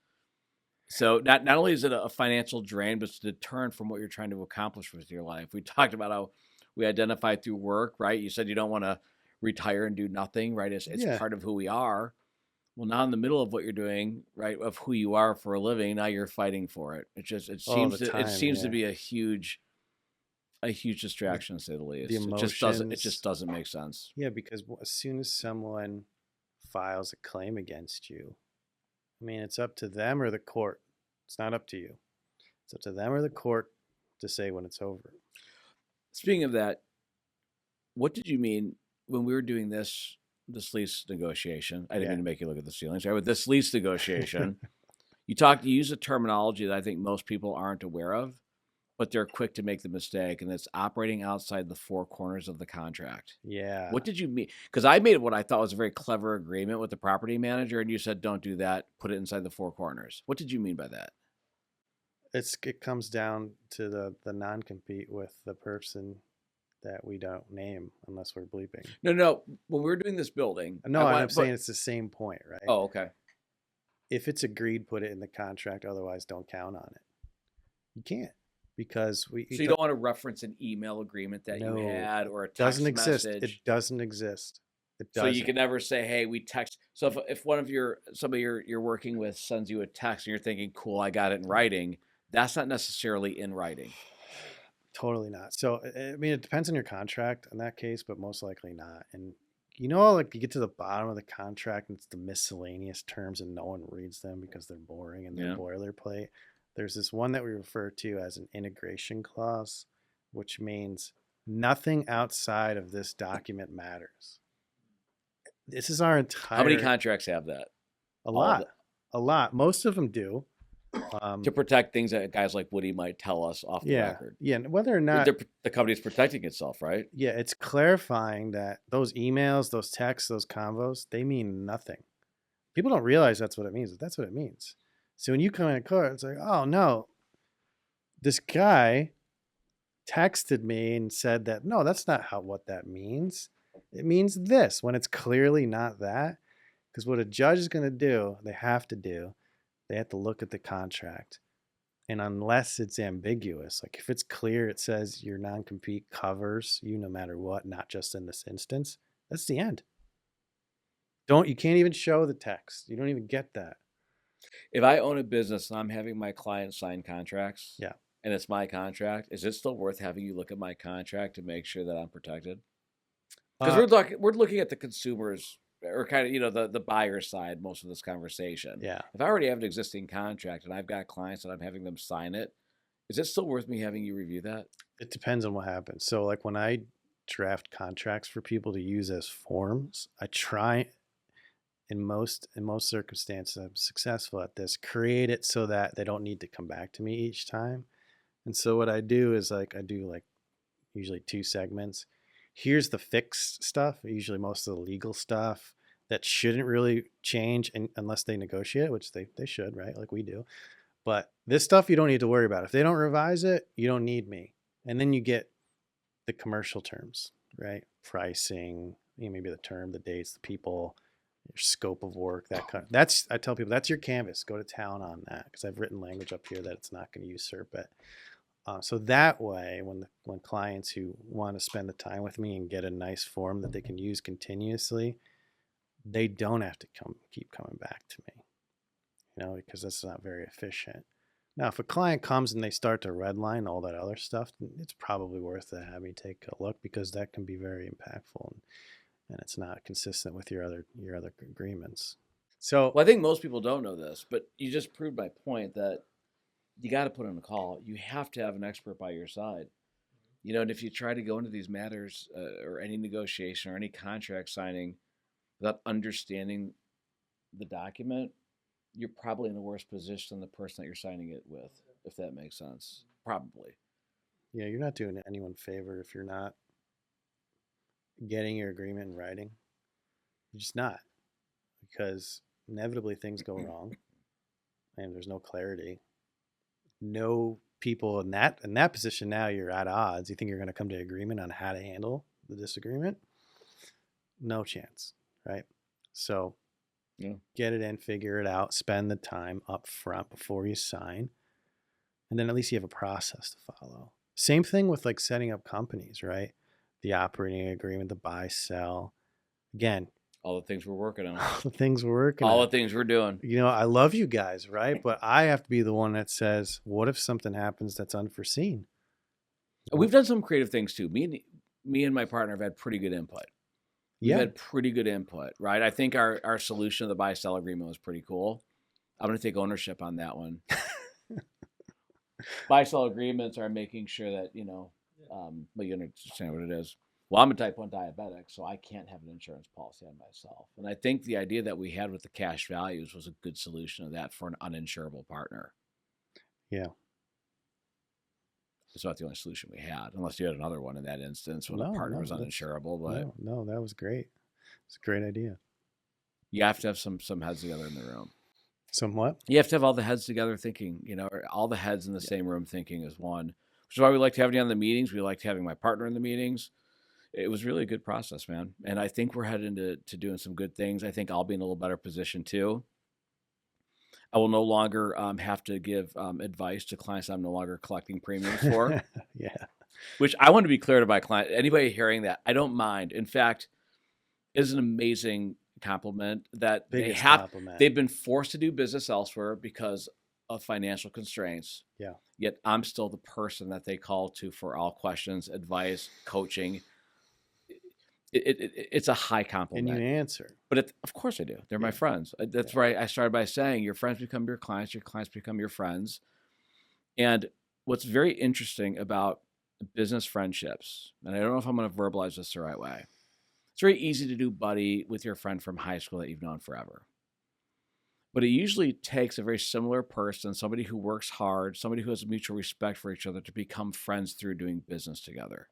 So not only is it a financial drain, but it's a deterrent from what you're trying to accomplish with your life. We talked about how we identify through work, right? You said you don't want to retire and do nothing, right? It's Yeah. part of who we are. Well, now in the middle of what you're doing, right, of who you are for a living, now you're fighting for it. It All seems the time, to yeah. be a huge distraction, to say the least. The It emotions. just doesn't make sense. Yeah, because as soon as someone files a claim against you, I mean, it's up to them or the court. It's not up to you. It's up to them or the court to say when it's over. Speaking of that, what did you mean when we were doing this lease negotiation? I didn't mean to make you look at the ceilings. Right, with this lease negotiation, you use a terminology that I think most people aren't aware of, but they're quick to make the mistake, and it's operating outside the four corners of the contract. Yeah. What did you mean? Because I made what I thought was a very clever agreement with the property manager, and you said, don't do that, put it inside the four corners. What did you mean by that? It comes down to the non-compete with the person that we don't name unless we're bleeping. No. When we're doing this building, No, I I'm want- saying but- it's the same point, right? Oh, okay. If it's agreed, put it in the contract. Otherwise, don't count on it. You can't because So you don't want to reference an email agreement that No, you had or a text doesn't exist. message. It doesn't exist. It So doesn't. you can never say, "Hey, we text." So if one of somebody you're working with sends you a text and you're thinking, "Cool, I got it in writing," that's not necessarily in writing. Totally not. So I mean, it depends on your contract in that case, but most likely not. And like you get to the bottom of the contract and it's the miscellaneous terms and no one reads them because they're boring and they're Yeah. boilerplate. There's this one that we refer to as an integration clause, which means nothing outside of this document matters. This is our entire. How many contracts have that? A All lot. the- A lot. Most of them do. To protect things that guys like Woody might tell us off the Yeah. record. Yeah. and Whether or not. The company's protecting itself, right? Yeah, it's clarifying that those emails, those texts, those convos, they mean nothing. People don't realize that's what it means, but that's what it means. So when you come in court, it's like, oh no, this guy texted me and said that, no, that's not what that means. It means this when it's clearly not that. Because what a judge is going to do, they have to look at the contract. And unless it's ambiguous, like if it's clear, it says your non-compete covers you no matter what, not just in this instance, that's the end. You can't even show the text. You don't even get that. If I own a business and I'm having my client sign contracts, Yeah. and it's my contract, is it still worth having you look at my contract to make sure that I'm protected? Because we're looking at the consumers or kind of the buyer side most of this conversation. Yeah. If I already have an existing contract and I've got clients and I'm having them sign it, is it still worth me having you review that? It depends on what happens. So like when I draft contracts for people to use as forms, I try in most circumstances, I'm successful at this, create it so that they don't need to come back to me each time. And so what I do is I do usually 2 segments. Here's the fixed stuff, usually most of the legal stuff that shouldn't really change unless they negotiate, which they should, right? Like we do. But this stuff you don't need to worry about. If they don't revise it, you don't need me. And then you get the commercial terms, right? Pricing, maybe the term, the dates, the people, your scope of work, I tell people that's your canvas. Go to town on that because I've written language up here that it's not going to usurp it. So that way, when clients who want to spend the time with me and get a nice form that they can use continuously, they don't have to keep coming back to me, because that's not very efficient. Now, if a client comes and they start to redline all that other stuff, it's probably worth it having me take a look because that can be very impactful and it's not consistent with your other agreements. So, Well, I think most people don't know this, but you just proved my point that you got to put on a call. You have to have an expert by your side. And if you try to go into these matters or any negotiation or any contract signing without understanding the document, you're probably in a worse position than the person that you're signing it with, if that makes sense. Probably. yeah, you're not doing anyone a favor if you're not getting your agreement in writing. You're just not, because inevitably things go wrong and there's no clarity. No people in that position now, you're at odds. You think you're going to come to agreement on how to handle the disagreement? No chance, right? So Yeah. get it in, figure it out, spend the time up front before you sign, and then at least you have a process to follow. Same thing with setting up companies, right? The operating agreement, the buy, sell. Again, All the things we're working on. all the things we're working All on. the things we're doing. I love you guys, right? But I have to be the one that says, what if something happens that's unforeseen? We've done some creative things too. Me and my partner have had pretty good input. We've had pretty good input, right? I think our solution of the buy-sell agreement was pretty cool. I'm going to take ownership on that one. Buy-sell agreements are making sure that, but you understand what it is. Well, I'm a type 1 diabetic, so I can't have an insurance policy on myself. And I think the idea that we had with the cash values was a good solution of that for an uninsurable partner. Yeah. It's not the only solution we had, unless you had another one in that instance when the partner was uninsurable. But no, that was great. It's a great idea. you have to have some heads together in the room. Somewhat? You have to have all the heads together thinking, or all the heads in the same room thinking as one, which is why we liked having you on the meetings. We liked having my partner in the meetings. It was really a good process, man. And I think we're headed into doing some good things. I think I'll be in a little better position too. I will no longer have to give advice to clients I'm no longer collecting premiums for, Yeah. which I want to be clear to my client. Anybody hearing that, I don't mind. In fact, it's an amazing compliment that Biggest compliment. they've been forced to do business elsewhere because of financial constraints. Yeah. Yet I'm still the person that they call to for all questions, advice, coaching. It's a high And compliment. you answer. But of course I do. They're my Yeah. friends. That's right. I started by saying your friends become your clients become your friends. And what's very interesting about business friendships, and I don't know if I'm going to verbalize this the right way. It's very easy to do buddy with your friend from high school that you've known forever. But it usually takes a very similar person, somebody who works hard, somebody who has a mutual respect for each other to become friends through doing business together.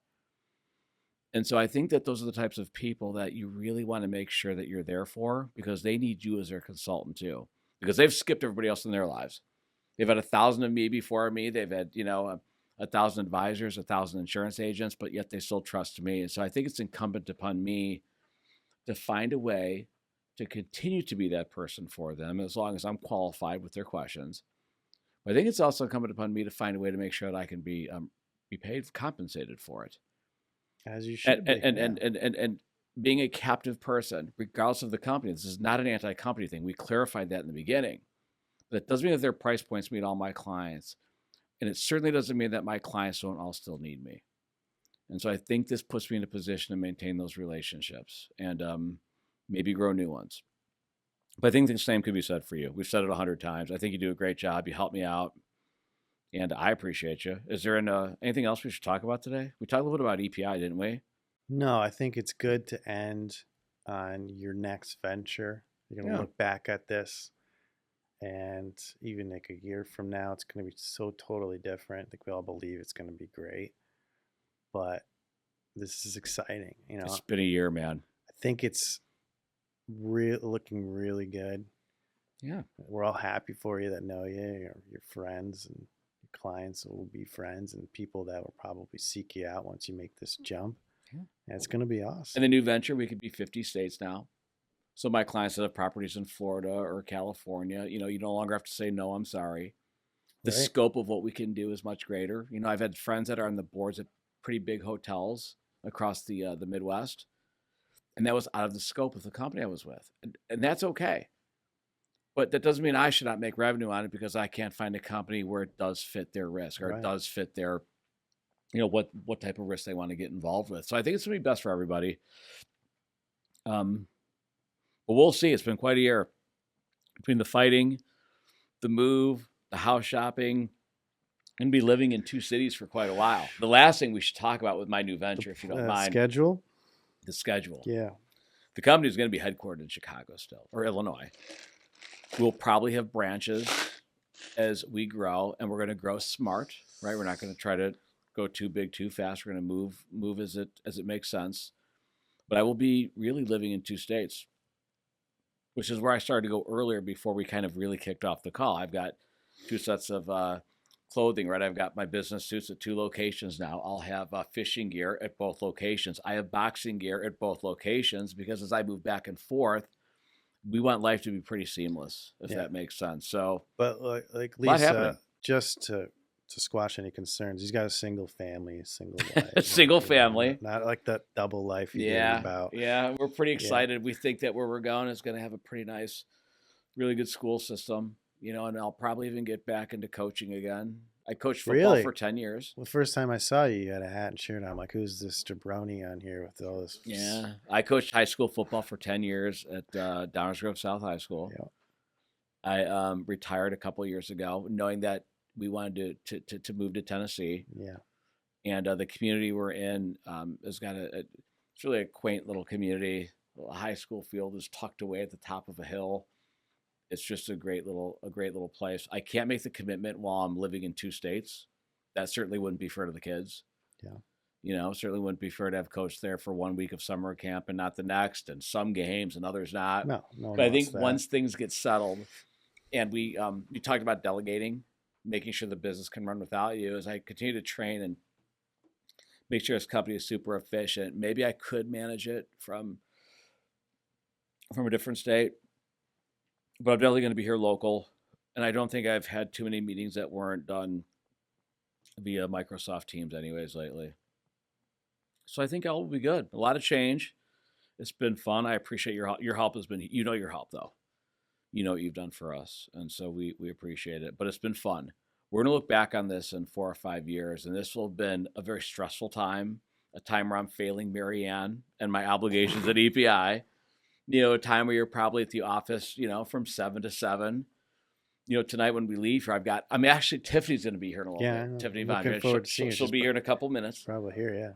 And so I think that those are the types of people that you really want to make sure that you're there for, because they need you as their consultant too, because they've skipped everybody else in their lives. They've had 1,000 of me before me. They've had, 1,000 advisors, 1,000 insurance agents, but yet they still trust me. And so I think it's incumbent upon me to find a way to continue to be that person for them as long as I'm qualified with their questions. But I think it's also incumbent upon me to find a way to make sure that I can be paid, compensated for it. As you should be. And being a captive person, regardless of the company, this is not an anti-company thing. We clarified that in the beginning. But it doesn't mean that their price points meet all my clients. And it certainly doesn't mean that my clients don't all still need me. And so I think this puts me in a position to maintain those relationships and maybe grow new ones. But I think the same could be said for you. We've said it 100 times. I think you do a great job. You help me out. And I appreciate you. Is there anything else we should talk about today? We talked a little bit about EPI, didn't we? No, I think it's good to end on your next venture. You're going to look back at this, and even like a year from now, it's going to be so totally different. I think we all believe it's going to be great, but this is exciting. It's been a year, man. I think it's looking really good. Yeah. We're all happy for you that know you, your friends and your clients will be friends, and people that will probably seek you out once you make this jump. Yeah. And it's going to be awesome. And the new venture, we could be 50 states now. So my clients that have properties in Florida or California, you no longer have to say, no, I'm sorry. The scope of what we can do is much greater. I've had friends that are on the boards at pretty big hotels across the Midwest. And that was out of the scope of the company I was with. And that's okay. But that doesn't mean I should not make revenue on it because I can't find a company where it does fit their risk or it does fit their, what type of risk they want to get involved with. So I think it's going to be best for everybody. But we'll see. It's been quite a year between the fighting, the move, the house shopping. I'm going to be living in 2 cities for quite a while. The last thing we should talk about with my new venture, if you don't mind. Schedule? The schedule. Yeah. The company is going to be headquartered in Chicago still, or Illinois. We'll probably have branches as we grow, and we're going to grow smart, right? We're not going to try to go too big too fast. We're going to move as it makes sense. But I will be really living in 2 states, which is where I started to go earlier before we kind of really kicked off the call. I've got 2 sets of clothing, right? I've got my business suits at 2 locations now. I'll have fishing gear at both locations. I have boxing gear at both locations because as I move back and forth, we want life to be pretty seamless, if that makes sense. So, but like Lisa, just to squash any concerns, he's got a single family, single wife, single family, not like that double life you hear about. Yeah, we're pretty excited. We think that where we're going is going to have a pretty nice, really good school system. And I'll probably even get back into coaching again. I coached football for 10 years. Well, the first time I saw you, you had a hat and shirt on. I'm like, who's this jabroni on here with all this? Yeah. I coached high school football for 10 years at Downers Grove South High School. Yeah. I retired a couple of years ago, knowing that we wanted to move to Tennessee. Yeah. And the community we're in has got it's really a quaint little community. The high school field is tucked away at the top of a hill. It's just a great little place. I can't make the commitment while I'm living in 2 states. That certainly wouldn't be fair to the kids. Yeah. Certainly wouldn't be fair to have coached there for 1 week of summer camp and not the next, and some games and others not. No. But I think once things get settled, and we talked about delegating. making sure the business can run without you. As I continue to train and make sure this company is super efficient, maybe I could manage it from a different state, but I'm definitely going to be here local. And I don't think I've had too many meetings that weren't done via Microsoft Teams anyways lately. So I think all will be good. A lot of change. It's been fun. I appreciate your help has been, your help though. You know what you've done for us. And so we appreciate it, but it's been fun. We're going to look back on this in 4 or 5 years, and this will have been a very stressful time, a time where I'm failing Marianne and my obligations at EPI, a time where you're probably at the office, from 7 to 7. Tonight when we leave here, actually Tiffany's going to be here in a little bit. Tiffany Von, looking forward to seeing her. she'll be here in a couple minutes. Probably here, yeah.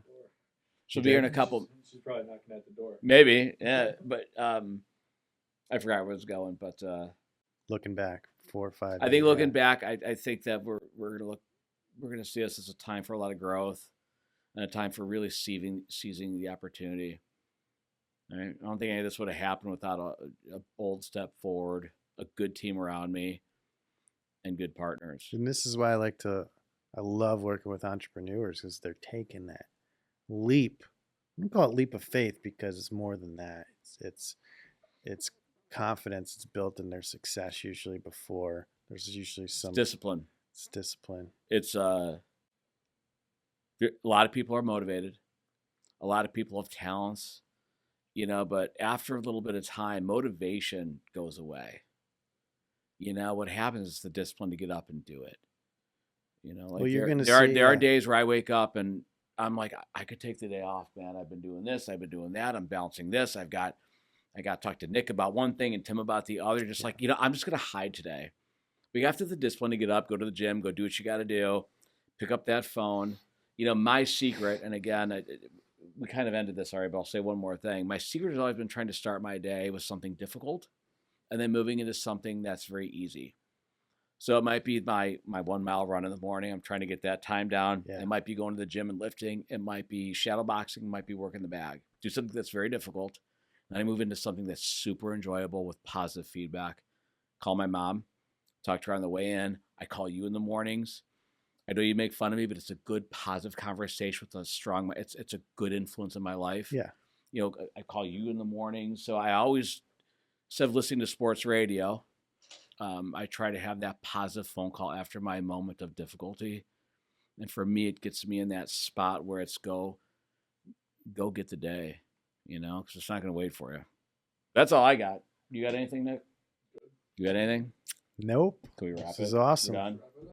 She'll be here in a couple. She's probably knocking at the door. Maybe, yeah. But I forgot where it was going. But Looking back, 4 or 5. I think looking back, I think that we're gonna see us as a time for a lot of growth and a time for really seizing the opportunity. Right? I don't think any of this would have happened without a bold step forward, a good team around me, and good partners. And this is why I love working with entrepreneurs, because they're taking that leap. I don't call it leap of faith because it's more than that. It's confidence. It's built in their success usually before. There's usually some Discipline. It's discipline. It's a lot of people are motivated. A lot of people have talents, but after a little bit of time, motivation goes away. What happens is the discipline to get up and do it. Well, you're gonna there are days where I wake up and I'm like, I could take the day off, man. I've been doing this, I've been doing that, I'm balancing this. I got to talk to Nick about one thing and Tim about the other. Just like, I'm just gonna hide today. But you have to have the discipline to get up, go to the gym, go do what you got to do, pick up that phone. My secret, and again, we kind of ended this already, but I'll say one more thing. My secret has always been trying to start my day with something difficult and then moving into something that's very easy. So it might be my 1 mile run in the morning. I'm trying to get that time down. Yeah. It might be going to the gym and lifting. It might be shadow boxing. It might be working the bag. Do something that's very difficult. And I move into something that's super enjoyable with positive feedback. Call my mom, talk to her on the way in. I call you in the mornings. I know you make fun of me, but it's a good positive conversation with a strong, it's a good influence in my life. Yeah. I call you in the morning. So I always, instead of listening to sports radio, I try to have that positive phone call after my moment of difficulty. And for me, it gets me in that spot where it's go get the day, because it's not going to wait for you. That's all I got. You got anything, Nick? You got anything? Nope. Can we wrap This it? is awesome. We're done?